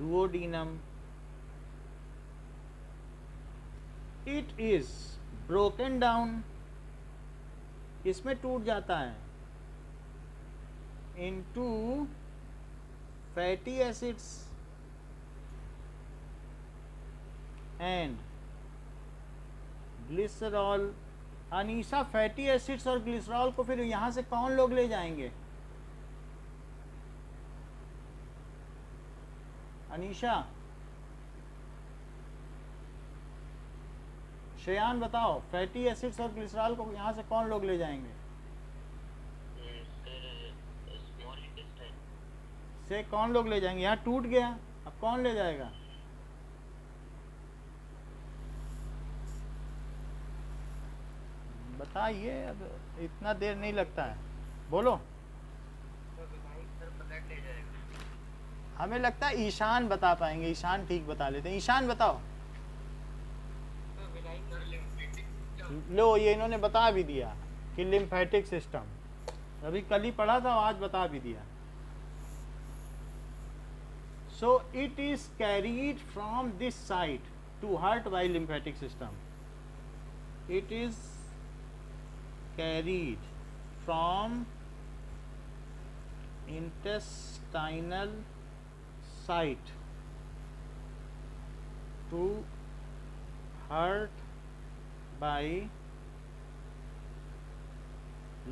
duodenum. It is broken down, इसमें टूट जाता है, into fatty acids and glycerol. Anisha, fatty acids और ग्लिसरॉल को फिर यहाँ से कौन लोग ले जाएंगे? अनीशा, श्रेयान बताओ, फैटी एसिड्स और ग्लिसरॉल को यहाँ से कौन लोग ले जाएंगे? स्मॉल इंटेस्टाइन से कौन लोग ले जाएंगे? यहाँ टूट गया, अब कौन ले जाएगा? बताइए, अब इतना देर नहीं लगता है, बोलो. सर ब्लड ले जाएगा. हमें लगता है ईशान बता पाएंगे, ईशान ठीक बता लेते हैं. ईशान बताओ. लो, ये इन्होंने बता भी दिया कि लिम्फेटिक सिस्टम, अभी कल ही पढ़ा था, आज बता भी दिया. So it is carried from this side to heart by lymphatic system. It is carried from intestinal site to heart by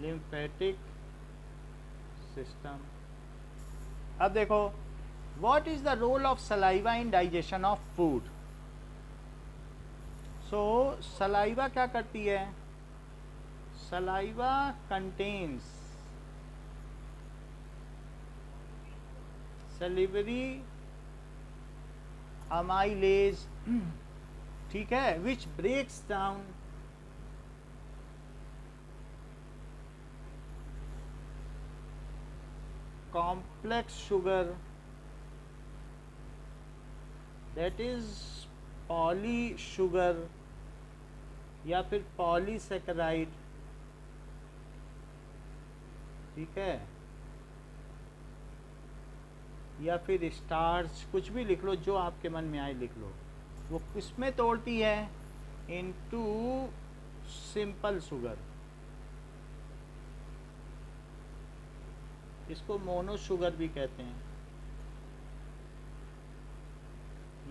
lymphatic system. अब देखो, what is the role of saliva in digestion of food? So saliva क्या करती है? Saliva contains salivary amylase, ठीक है, which breaks down complex sugar, that is poly sugar या फिर polysaccharide, ठीक है, या फिर स्टार्च, कुछ भी लिख लो, जो आपके मन में आए लिख लो. वो किसमें तोड़ती है? Into simple sugar. इसको मोनो शुगर भी कहते हैं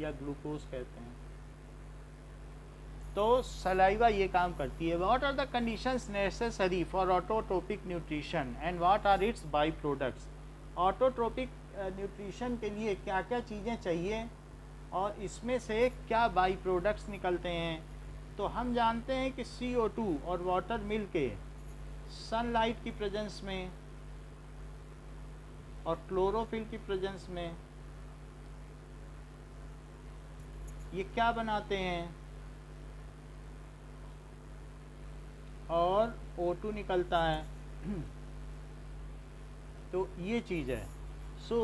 या ग्लूकोज कहते हैं. तो सलाइवा ये काम करती है. What are the conditions necessary for autotrophic nutrition and what are its by products? Autotrophic nutrition के लिए क्या क्या चीज़ें चाहिए और इसमें से क्या बाई प्रोडक्ट्स निकलते हैं? तो हम जानते हैं कि CO2 और वाटर मिल के सनलाइट की प्रेजेंस में और क्लोरोफिल की प्रेजेंस में ये क्या बनाते हैं, और O2 निकलता है. तो ये चीज़ है. So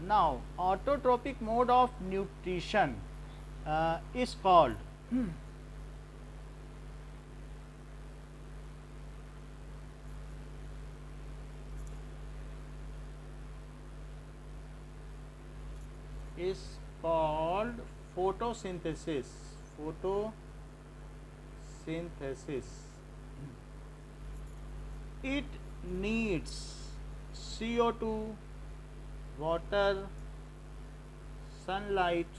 now autotrophic mode of nutrition is called photosynthesis. It needs CO2, water, sunlight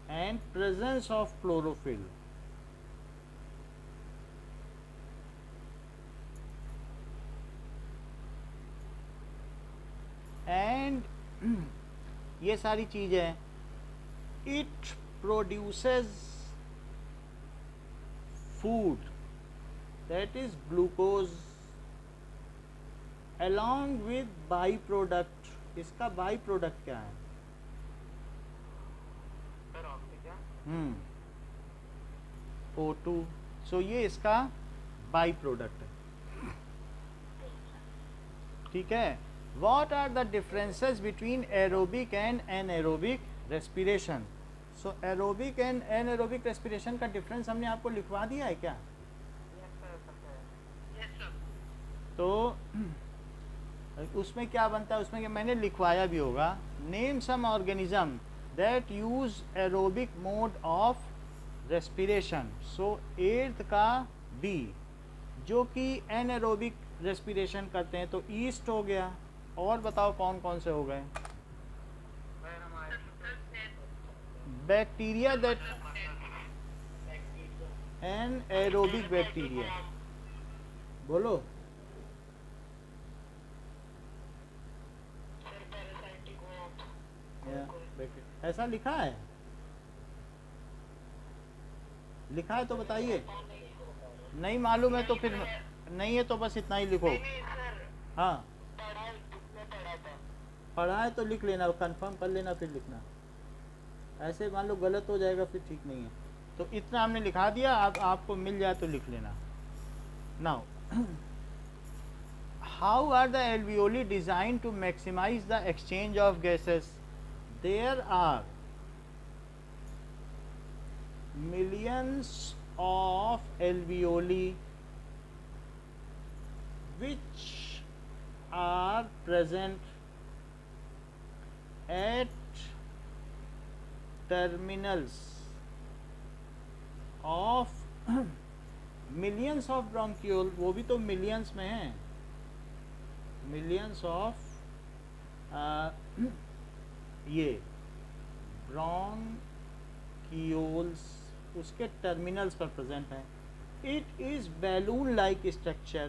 and presence of chlorophyll. And ये सारी चीज़ें, it produces food, that is glucose, along with byproduct. इसका बाई प्रोडक्ट क्या है? Sir oxygen. O2. सो ये इसका by product है, ठीक है. What are the differences between aerobic and anaerobic respiration? So aerobic and anaerobic respiration का डिफरेंस हमने आपको लिखवा दिया है क्या? Yes sir. तो उसमें क्या बनता है, उसमें मैंने लिखवाया भी होगा, name some organism that use aerobic mode of respiration. So 8th का बी, जो कि एनएरोबिक रेस्पिरेशन करते हैं, तो ईस्ट हो गया। और बताओ कौन कौन से हो गए? Bacteria that anaerobic bacteria, बोलो। ऐसा लिखा है? लिखा है तो बताइए। नहीं मालूम है तो फिर नहीं है तो बस इतना ही लिखो। हाँ पढ़ा है तो लिख लेना, कंफर्म कर लेना फिर लिखना। ऐसे मान लो गलत हो जाएगा फिर ठीक नहीं है। तो इतना हमने लिखा दिया, आप आपको मिल जाए तो लिख लेना। Now how are the alveoli designed to maximize the exchange of gases? There are millions of alveoli which are present at terminals of millions of bronchiole, वो भी तो millions में हैं, millions of ये ब्रोंकियोल्स उसके टर्मिनल्स पर present हैं। It is balloon like structure,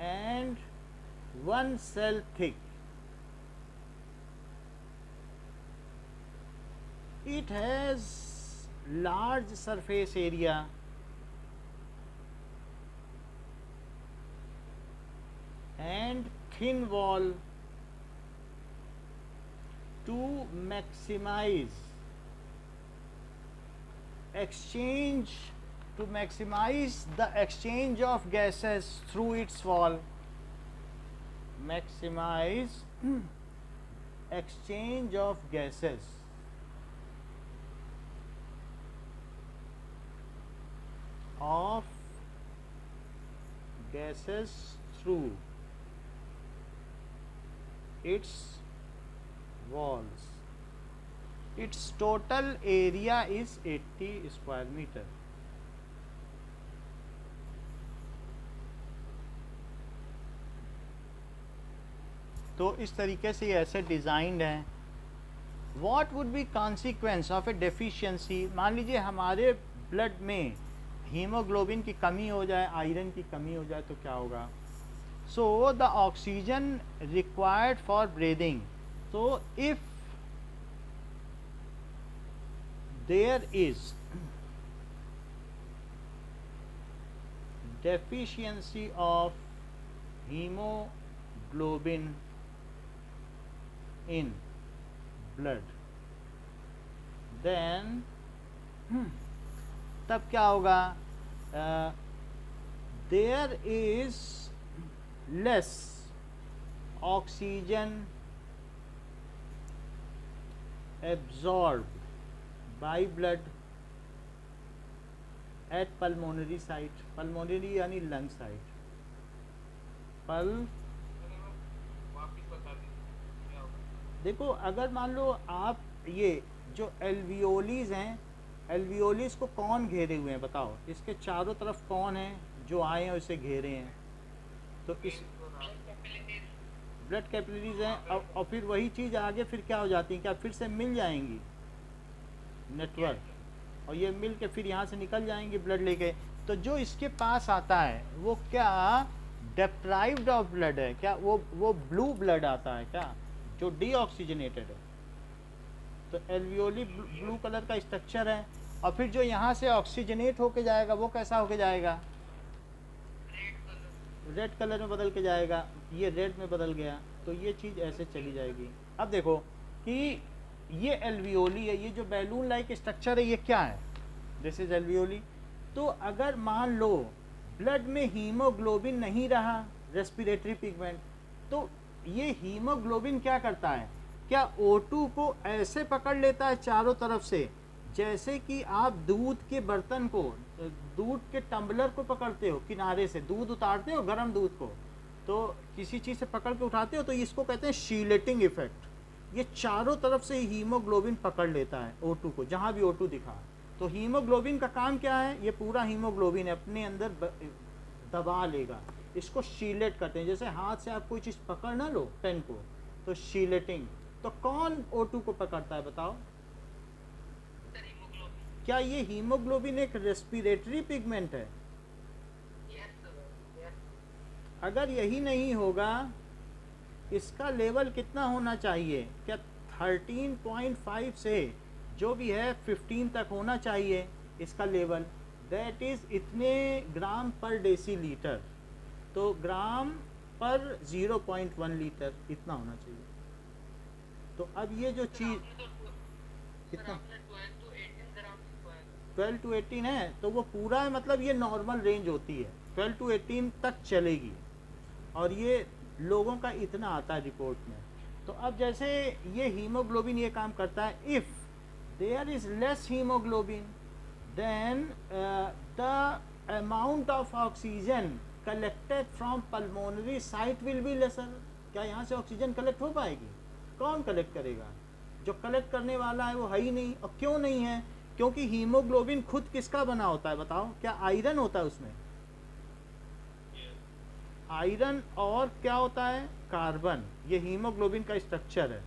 and 1 cell thick. It has large surface area and thin wall to maximize the exchange of gases through its wall. Maximize exchange of gases through its walls. Its total area is 80 square meter. तो इस तरीके से ये ऐसे designed हैं। What would be consequence of a deficiency? मान लीजिए हमारे ब्लड में हीमोग्लोबिन की कमी हो जाए, आयरन की कमी हो जाए तो क्या होगा? So the oxygen required for breathing. So if there is deficiency of hemoglobin in blood, then तब क्या होगा? There is less oxygen absorbed by blood at pulmonary site. Pulmonary यानी lung site. देखो अगर मान लो आप ये जो एल्वियोलीज हैं, एल्वियोलीज को कौन घेरे हुए हैं बताओ? इसके चारों तरफ कौन है जो आए हैं उसे घेरे हैं? तो इस ब्लड कैपिलरीज हैं और फिर वही चीज़ आगे फिर क्या हो जाती है, क्या फिर से मिल जाएंगी नेटवर्क, और ये मिल के फिर यहाँ से निकल जाएंगे ब्लड लेके। तो जो इसके पास आता है वो क्या डेप्राइव्ड ऑफ ब्लड है क्या? वो ब्लू ब्लड आता है क्या, जो डीऑक्सीजनेटेड है? तो एल्वियोली ब्लू कलर का स्ट्रक्चर है, और फिर जो यहाँ से ऑक्सीजनेट होके जाएगा वो कैसा होके जाएगा? रेड कलर में बदल के जाएगा। ये रेड में बदल गया तो ये चीज़ ऐसे चली जाएगी। अब देखो कि ये एल्वियोली है, ये जो बैलून लाइक स्ट्रक्चर है ये क्या है? This is alveoli. तो अगर मान लो ब्लड में हीमोग्लोबिन नहीं रहा, रेस्पिरेटरी पिगमेंट। तो ये हीमोग्लोबिन क्या करता है, क्या O2 को ऐसे पकड़ लेता है चारों तरफ से, जैसे कि आप दूध के बर्तन को, दूध के टम्बलर को पकड़ते हो, किनारे से दूध उतारते हो, गर्म दूध को, तो किसी चीज़ से पकड़ के उठाते हो, तो इसको कहते हैं शीलेटिंग इफेक्ट। ये चारों तरफ से हीमोग्लोबिन पकड़ लेता है O2 को, जहाँ भी O2 दिखा। तो हीमोग्लोबिन का काम क्या है, ये पूरा हीमोग्लोबिन अपने अंदर दबा लेगा, इसको शीलेट करते हैं। जैसे हाथ से आप कोई चीज़ पकड़ ना लो, पेन को, तो शीलेटिंग। तो कौन O2 को पकड़ता है बताओ? Sir haemoglobin. क्या ये हीमोग्लोबिन एक रेस्पिरेटरी पिगमेंट है? Yes sir, yes. अगर यही नहीं होगा, इसका लेवल कितना होना चाहिए? क्या 13.5 से जो भी है 15 तक होना चाहिए इसका लेवल, दैट इज़ इतने ग्राम पर डेसीलीटर। तो ग्राम पर 0.1 लीटर इतना होना चाहिए। तो अब ये जो चीज़ कितना, 12 to 18 ग्राम स्क्वायर। 12 to 18 है, तो वो पूरा है, मतलब ये नॉर्मल रेंज होती है, 12 to 18 तक चलेगी, और ये लोगों का इतना आता है रिपोर्ट में। तो अब जैसे ये हीमोग्लोबिन ये काम करता है, if there is less haemoglobin then the amount of oxygen collected from pulmonary site will be lesser. क्या यहाँ से ऑक्सीजन कलेक्ट हो पाएगी? कौन कलेक्ट करेगा? जो कलेक्ट करने वाला है वो है ही नहीं। और क्यों नहीं है? क्योंकि हीमोग्लोबिन खुद किसका बना होता है बताओ? क्या आयरन होता है उसमें? आयरन और क्या होता है? कार्बन। ये हीमोग्लोबिन का स्ट्रक्चर है।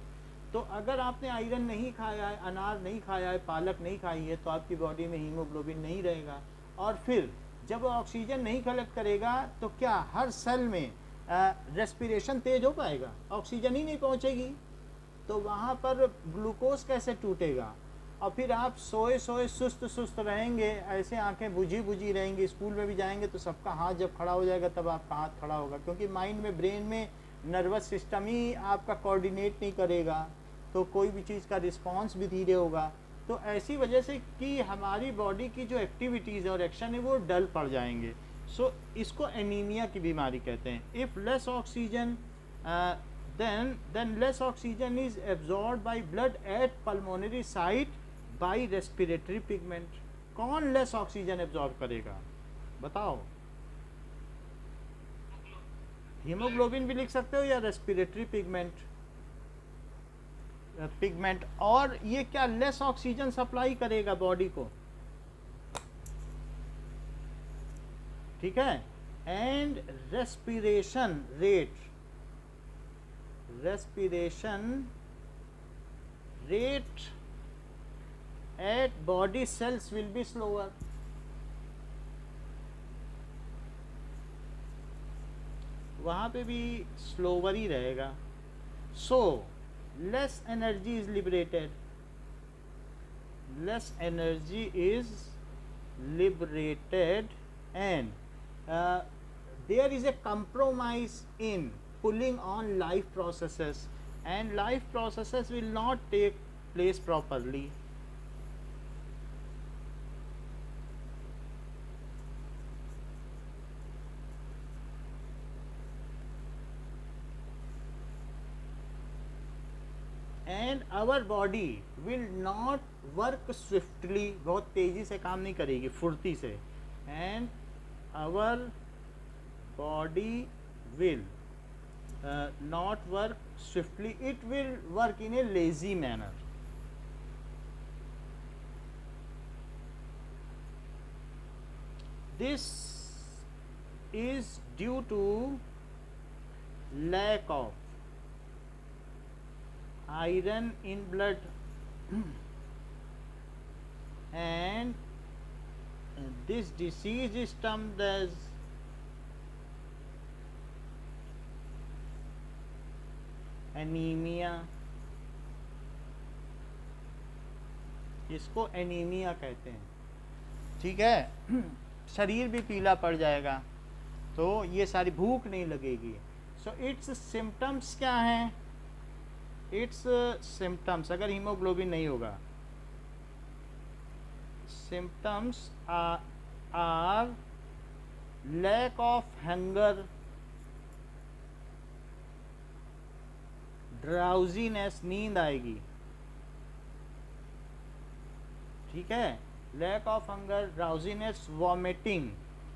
तो अगर आपने आयरन नहीं खाया है, अनार नहीं खाया है, पालक नहीं खाई है, तो आपकी बॉडी में हीमोग्लोबिन नहीं रहेगा। और फिर जब वो ऑक्सीजन नहीं कलेक्ट करेगा, तो क्या हर सेल में रेस्पिरेशन तेज हो पाएगा? ऑक्सीजन ही नहीं पहुंचेगी, तो वहाँ पर ग्लूकोज कैसे टूटेगा? और फिर आप सोए सोए सुस्त सुस्त रहेंगे, ऐसे आंखें बुझी बुझी रहेंगी। स्कूल में भी जाएंगे तो सबका हाथ जब खड़ा हो जाएगा तब आपका हाथ खड़ा होगा, क्योंकि माइंड में, ब्रेन में नर्वस सिस्टम ही आपका कोऑर्डिनेट नहीं करेगा, तो कोई भी चीज़ का रिस्पांस भी धीरे होगा। तो ऐसी वजह से कि हमारी बॉडी की जो एक्टिविटीज़ और एक्शन है वो डल पड़ जाएंगे। सो इसको एनीमिया की बीमारी कहते हैं। If less oxygen then less oxygen is absorbed by blood at pulmonary site by respiratory pigment। कौन लेस ऑक्सीजन एब्जॉर्ब करेगा बताओ? हीमोग्लोबिन भी लिख सकते हो या रेस्पिरेटरी पिगमेंट। और ये क्या लेस ऑक्सीजन सप्लाई करेगा बॉडी को, ठीक है। And respiration rate at body cells will be slower। वहाँ पे भी स्लोवर ही रहेगा। So less energy is liberated and there is a compromise in pulling on life processes, and life processes will not take place properly। and our body will not work swiftly, बहुत तेजी से काम नहीं करेगी, फुर्ती से। and our body will not work swiftly, it will work in a lazy manner। This is due to lack of iron in blood and this disease is termed as anaemia. इसको anaemia कहते हैं, ठीक है। शरीर भी पीला पड़ जाएगा, तो ये सारी भूख नहीं लगेगी। सो इट्स सिम्टम्स क्या हैं? इट्स सिम्टम्स, अगर हीमोग्लोबिन नहीं होगा, symptoms are lack of hunger, drowsiness, नींद आएगी, ठीक है। Lack of hunger, drowsiness, vomiting,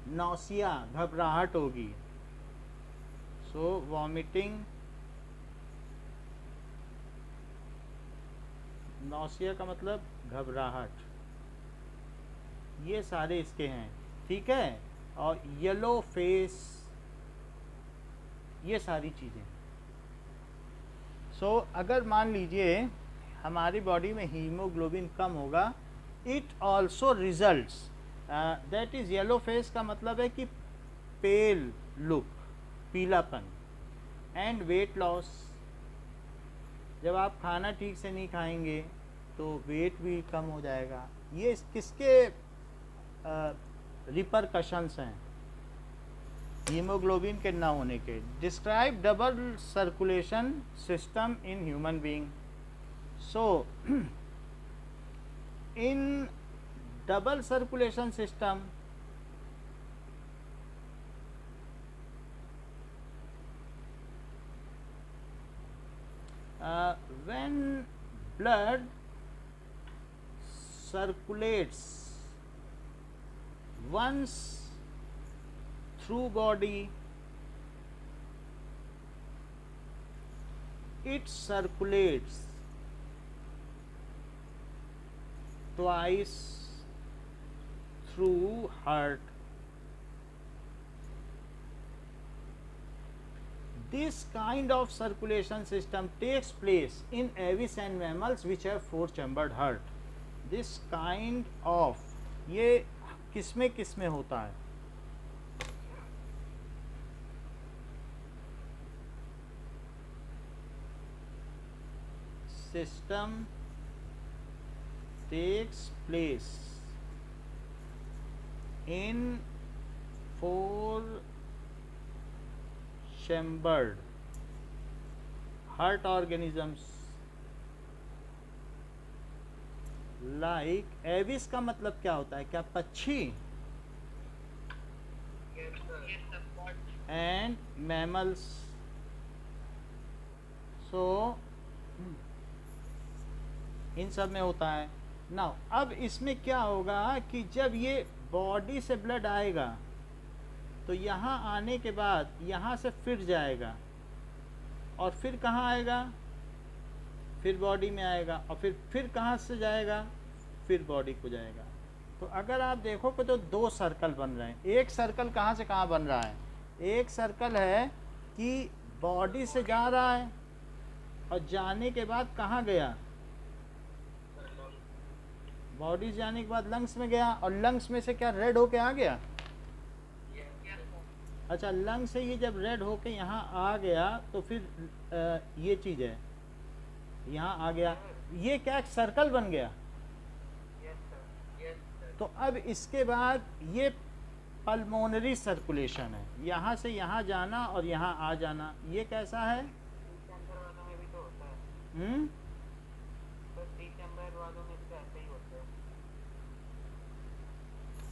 nausea, घबराहट होगी। सो वॉमिटिंग, नौसिया का मतलब घबराहट, ये सारे इसके हैं, ठीक है। और येलो फेस, ये सारी चीज़ें। सो अगर मान लीजिए हमारी बॉडी में हीमोग्लोबिन कम होगा, it also results, that is yellow face का मतलब है कि पेल लुक, पीलापन, एंड वेट लॉस। जब आप खाना ठीक से नहीं खाएंगे तो वेट भी कम हो जाएगा। ये किसके रिपरकशंस हैं, हीमोग्लोबिन के ना होने के। Describe double circulation system in human being. So in double circulation system, when blood circulates once through body, it circulates twice through heart. This kind of circulation system takes place in aves and mammals which have four-chambered heart. This kind of, ये किसमें किसमें होता है? System takes place in four-chambered heart organisms like avis का मतलब क्या होता है? क्या पक्षी? And mammals. So इन सब में होता है। नाउ अब इसमें क्या होगा कि जब ये बॉडी से ब्लड आएगा तो यहाँ आने के बाद यहाँ से फिर जाएगा और फिर कहाँ आएगा? फिर बॉडी में आएगा और फिर कहाँ से जाएगा? फिर बॉडी को जाएगा। तो अगर आप देखोगे तो दो सर्कल बन रहे हैं। एक सर्कल कहाँ से कहाँ बन रहा है? एक सर्कल है कि बॉडी से जा रहा है और जाने के बाद कहाँ गया? बॉडी जाने के बाद लंग्स में गया और लंग्स में से क्या रेड होके आ गया? अच्छा, लंग्स से ये जब रेड होके यहाँ आ गया तो फिर ये चीज़ है, यहाँ आ गया, ये क्या एक सर्कल बन गया। तो अब इसके बाद ये पल्मोनरी सर्कुलेशन है, यहाँ से यहाँ जाना और यहाँ आ जाना। ये कैसा है?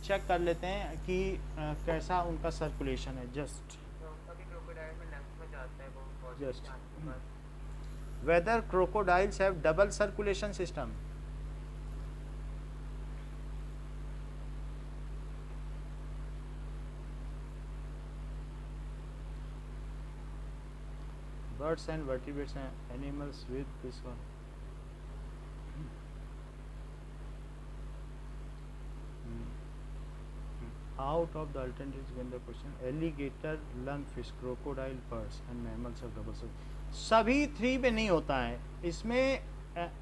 चेक कर लेते हैं कि कैसा उनका सर्कुलेशन है। Just whether crocodiles have double circulation system. Birds and vertebrates and animals with this one. Out of the alternatives when the question alligator, lungfish, crocodile, birds and mammals have double circulation. सभी three में नहीं होता है। इसमें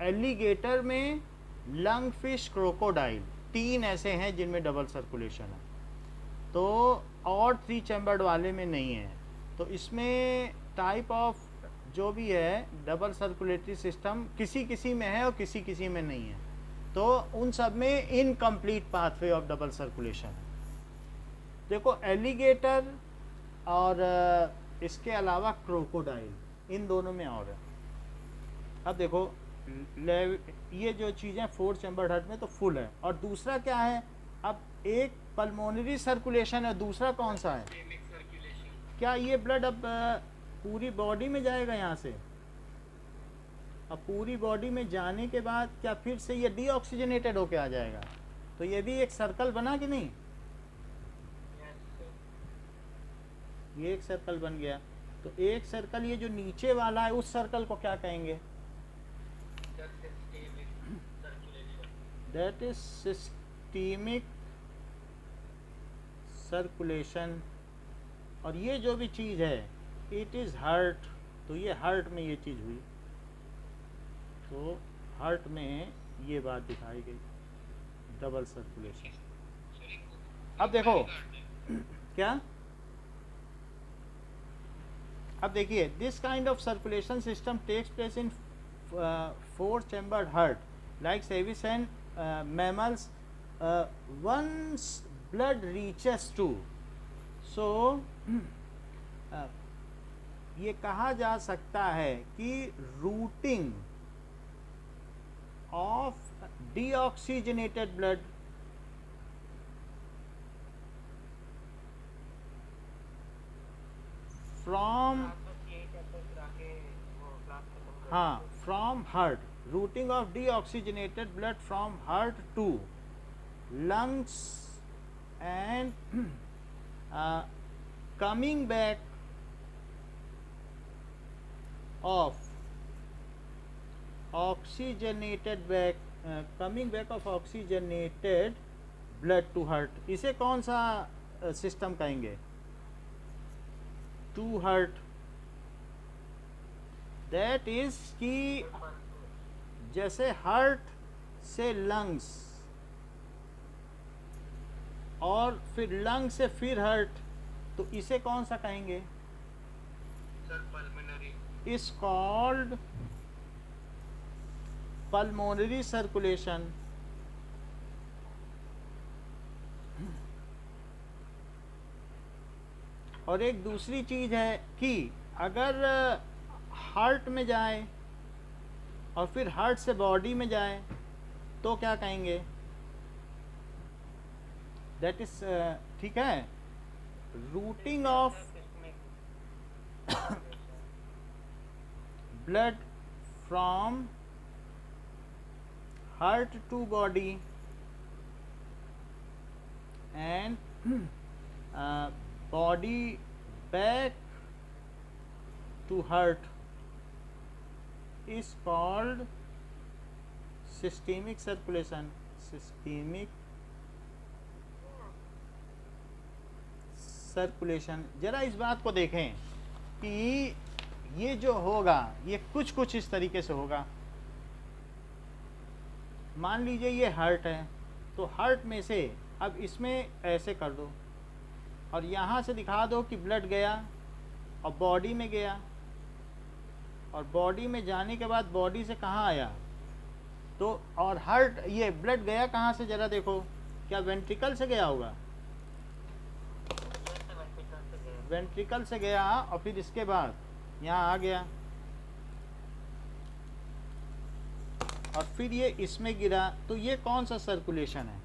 alligator में, lungfish, crocodile, तीन ऐसे हैं जिनमें डबल सर्कुलेशन है। तो और थ्री चैम्बर्ड वाले में नहीं है। तो इसमें टाइप ऑफ जो भी है डबल सर्कुलेटरी सिस्टम किसी किसी में है और किसी किसी में नहीं है। तो उन सब में incomplete pathway of double circulation है। देखो एलिगेटर और इसके अलावा क्रोकोडाइल, इन दोनों में और है। अब देखो ये जो चीज़ें फोर चैम्बर्ड हार्ट में तो फुल है, और दूसरा क्या है? अब एक पल्मोनरी सर्कुलेशन है, दूसरा कौन सा है? क्या ये ब्लड अब पूरी बॉडी में जाएगा यहाँ से? अब पूरी बॉडी में जाने के बाद क्या फिर से ये डीऑक्सीजनेटेड होके आ जाएगा? तो ये भी एक सर्कल बना कि नहीं? Yes sir. ये एक सर्कल बन गया। तो एक सर्कल ये जो नीचे वाला है उस सर्कल को क्या कहेंगे? Systemic circulation. That is systemic circulation. और ये जो भी चीज़ है इट इज़ हार्ट, तो ये हार्ट में ये चीज़ हुई, तो हार्ट में ये बात दिखाई गई, डबल सर्कुलेशन। अब देखो क्या, अब देखिए this kind of circulation system takes place in 4 chambered heart like सेविस and mammals. Once blood reaches to, so ये कहा जा सकता है कि routing of deoxygenated blood from, बस यही चैप्टर करा के वो क्लास खत्म कर हाँ, देंगे। From heart, routing of deoxygenated blood from heart to lungs and coming back of oxygenated back coming back of oxygenated blood to heart, इसे कौन सा सिस्टम कहेंगे? To heart. दैट इज कि जैसे हार्ट से लंग्स और फिर लंग से फिर हार्ट, तो इसे कौन सा कहेंगे? Sir pulmonary. Is called pulmonary circulation. और एक दूसरी चीज है कि अगर हार्ट में जाए और फिर हार्ट से बॉडी में जाए तो क्या कहेंगे? दैट इज ठीक है, routing of blood from heart to body and body back to heart is called systemic circulation. Systemic circulation. जरा इस बात को देखें कि ये जो होगा ये कुछ इस तरीके से होगा। मान लीजिए ये हार्ट है, तो हार्ट में से अब इसमें ऐसे कर दो और यहाँ से दिखा दो कि ब्लड गया और बॉडी में गया, और बॉडी में जाने के बाद बॉडी से कहाँ आया? तो और हार्ट, ये ब्लड गया कहाँ से जरा देखो, क्या वेंट्रिकल से गया होगा? वेंट्रिकल से गया और फिर इसके बाद यहाँ आ गया और फिर ये इसमें गिरा, तो ये कौन सा सर्कुलेशन है?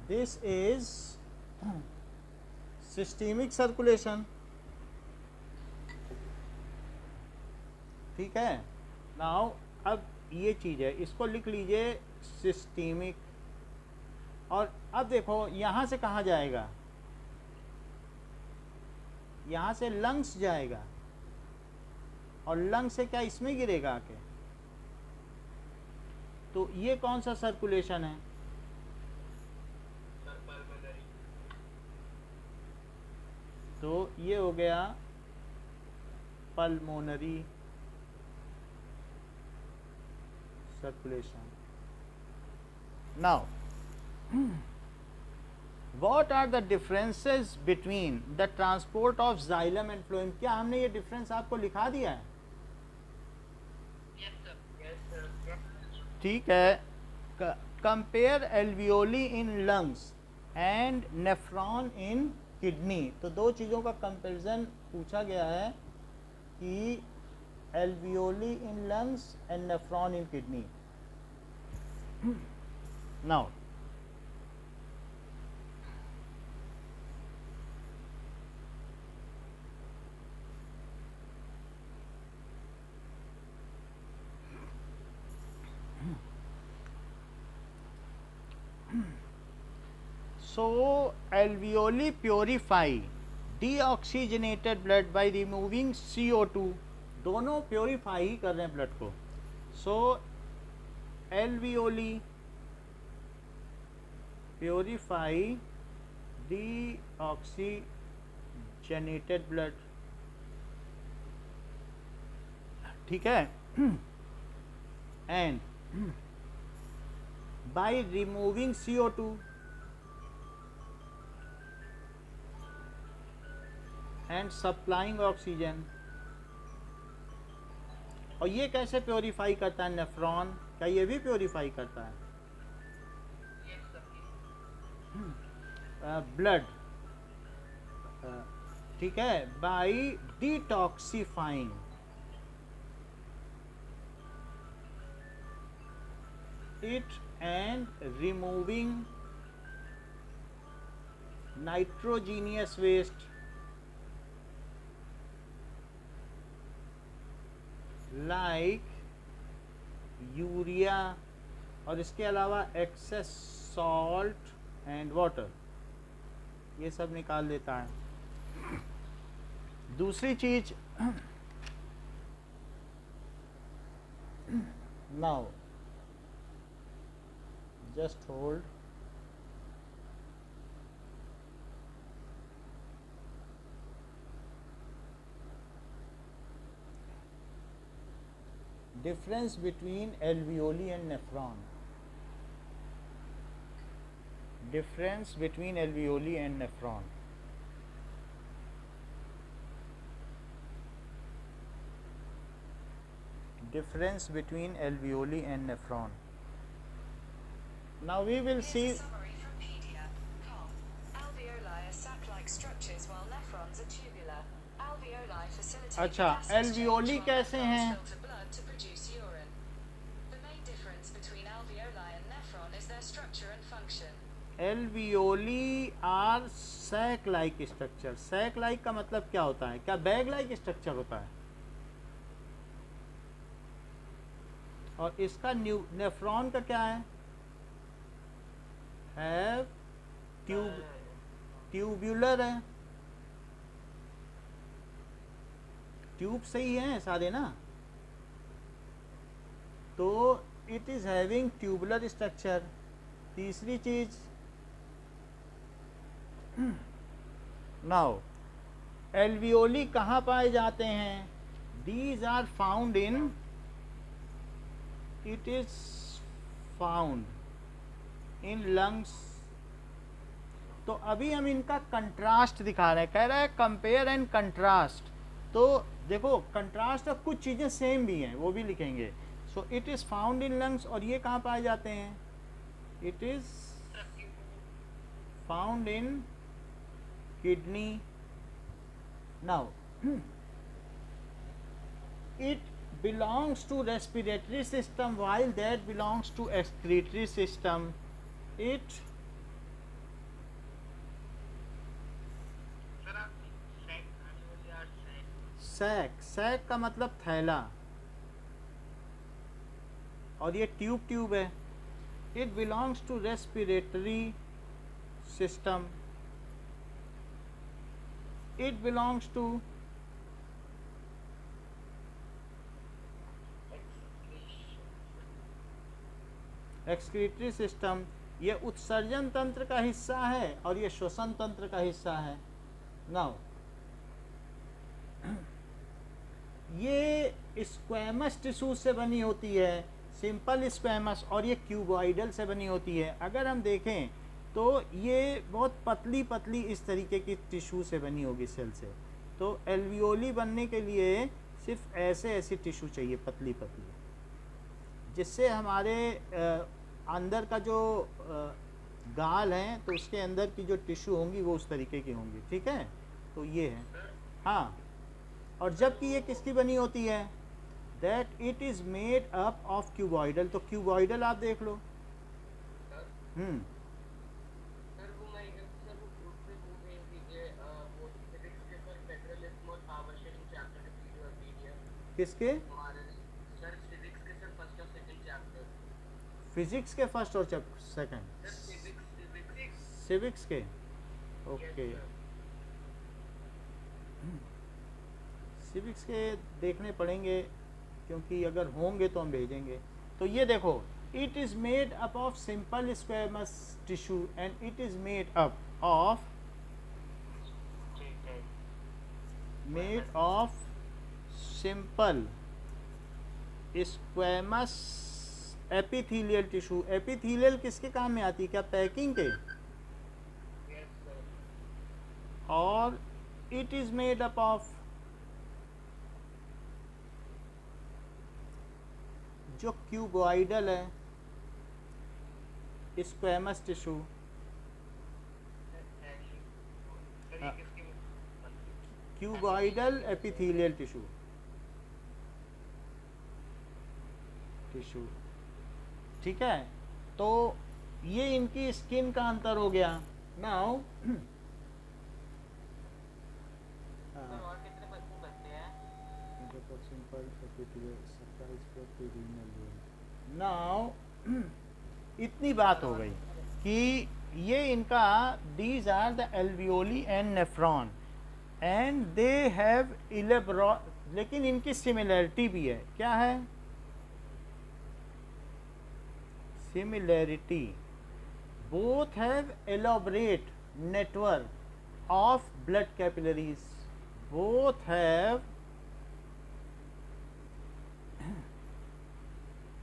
This is systemic circulation. ठीक है, नाउ अब ये चीज़ है, इसको लिख लीजिए सिस्टेमिक। और अब देखो यहाँ से कहाँ जाएगा? यहाँ से लंग्स जाएगा और लंग से क्या इसमें गिरेगा आके? तो ये कौन सा सर्कुलेशन है? तो ये हो गया pulmonary circulation. Now What are the differences between the transport of xylem and phloem? क्या हमने ये डिफरेंस आपको लिखा दिया है? ठीक है, compare alveoli in lungs and nephron in kidney. तो दो चीज़ों का कंपैरिजन पूछा गया है कि alveoli in lungs and nephron in kidney. Now So alveoli purify deoxygenated blood by removing CO2. दोनों प्योरीफाई ही कर रहे हैं ब्लड को. So alveoli purify deoxygenated blood. ठीक है. And by removing CO2 and supplying oxygen. और ये कैसे प्योरीफाई करता है नेफ्रॉन? क्या ये भी प्योरीफाई करता है ब्लड? ठीक है. By detoxifying it and removing nitrogenous waste like urea और इसके अलावा एक्सेस सॉल्ट एंड वाटर, ये सब निकाल देता है. दूसरी चीज, now just hold. Difference between alveoli and nephron. Difference between alveoli and nephron. Difference between alveoli and nephron. Now we will see. Summary from Pedia.com. Alveoli are sac-like structures while nephrons are tubular. Alveoli facilitate अच्छा, gas exchange alveoli while कैसे nephrons हैं? filter blood to produce urine. The main difference between alveoli and nephron is their structure and function. alveoli are sac like structure. sac like का मतलब क्या होता है? क्या bag like structure होता है? और इसका नेफ्रॉन का क्या है? हैव ट्यूब्यूलर है. ट्यूब से ही है सारे ना. तो it is having tubular structure. तीसरी चीज, नाउ एल्वियोली कहाँ पाए जाते हैं? These are found in, it is found in lungs. तो अभी हम इनका कंट्रास्ट दिखा रहे हैं. कह रहा है कंपेयर एंड कंट्रास्ट. तो देखो कंट्रास्ट, अब कुछ चीज़ें सेम भी हैं वो भी लिखेंगे. So it is found in lungs. और ये कहाँ पाए जाते हैं? It is found in kidney. Now it belongs to respiratory system while that belongs to excretory system. It sac का मतलब थैला, और ये ट्यूब है. It belongs to respiratory system. It belongs to excretory system. ये उत्सर्जन तंत्र का हिस्सा है और ये श्वसन तंत्र का हिस्सा है. नाउ ये स्क्वैमस टिश्यू से बनी होती है, सिंपल स्क्वैमस, और ये क्यूबॉइडल से बनी होती है. अगर हम देखें तो ये बहुत पतली पतली इस तरीके की टिश्यू से बनी होगी सेल से. तो एल्वियोली बनने के लिए सिर्फ ऐसी टिश्यू चाहिए पतली पतली, जिससे हमारे अंदर का जो गाल है तो उसके अंदर की जो टिश्यू होंगी वो उस तरीके की होंगी. ठीक है, तो ये है. हाँ, और जबकि ये किसकी बनी होती है? That it is made up of cuboidal. तो क्यूबॉइडल आप देख लो. किसके? फिजिक्स के फर्स्ट और सेकंड. सिविक्स के ओके सिविक्स के देखने पड़ेंगे क्योंकि अगर होंगे तो हम भेजेंगे। तो ये देखो, it is made up of simple squamous tissue and it is made up of ठीक है made of simple squamous epithelial tissue. Epithelial किसके काम में आती है, क्या पैकिंग के? यस सर और it is made up of जो क्यूबॉइडल है स्क्वेमस टिश्यू, सर हाँ। ये किसकी क्यूबॉइडल एपिथेलियल टिश्यू ठीक है। तो ये इनकी स्किन का अंतर हो गया। नाउ सर और कितने बच्चे बचते हैं नाउ इतनी बात हो गई कि ये इनका these are the alveoli and nephron and they have elaborate, लेकिन इनकी सिमिलरिटी भी है। क्या है similarity? Both have elaborate network of blood capillaries, both have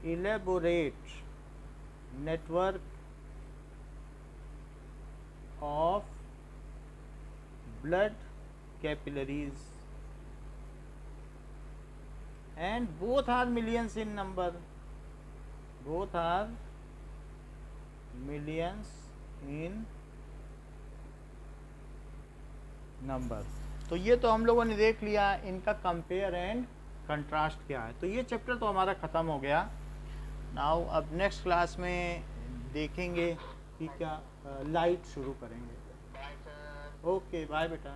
elaborate network of blood capillaries and both are millions in number, both are millions in number। तो ये तो हम लोगों ने देख लिया इनका कंपेयर एंड कंट्रास्ट क्या है। तो ये चैप्टर तो हमारा ख़त्म हो गया। नाउ अब नेक्स्ट क्लास में देखेंगे कि क्या लाइट शुरू करेंगे। बाय सर ओके बाय बेटा।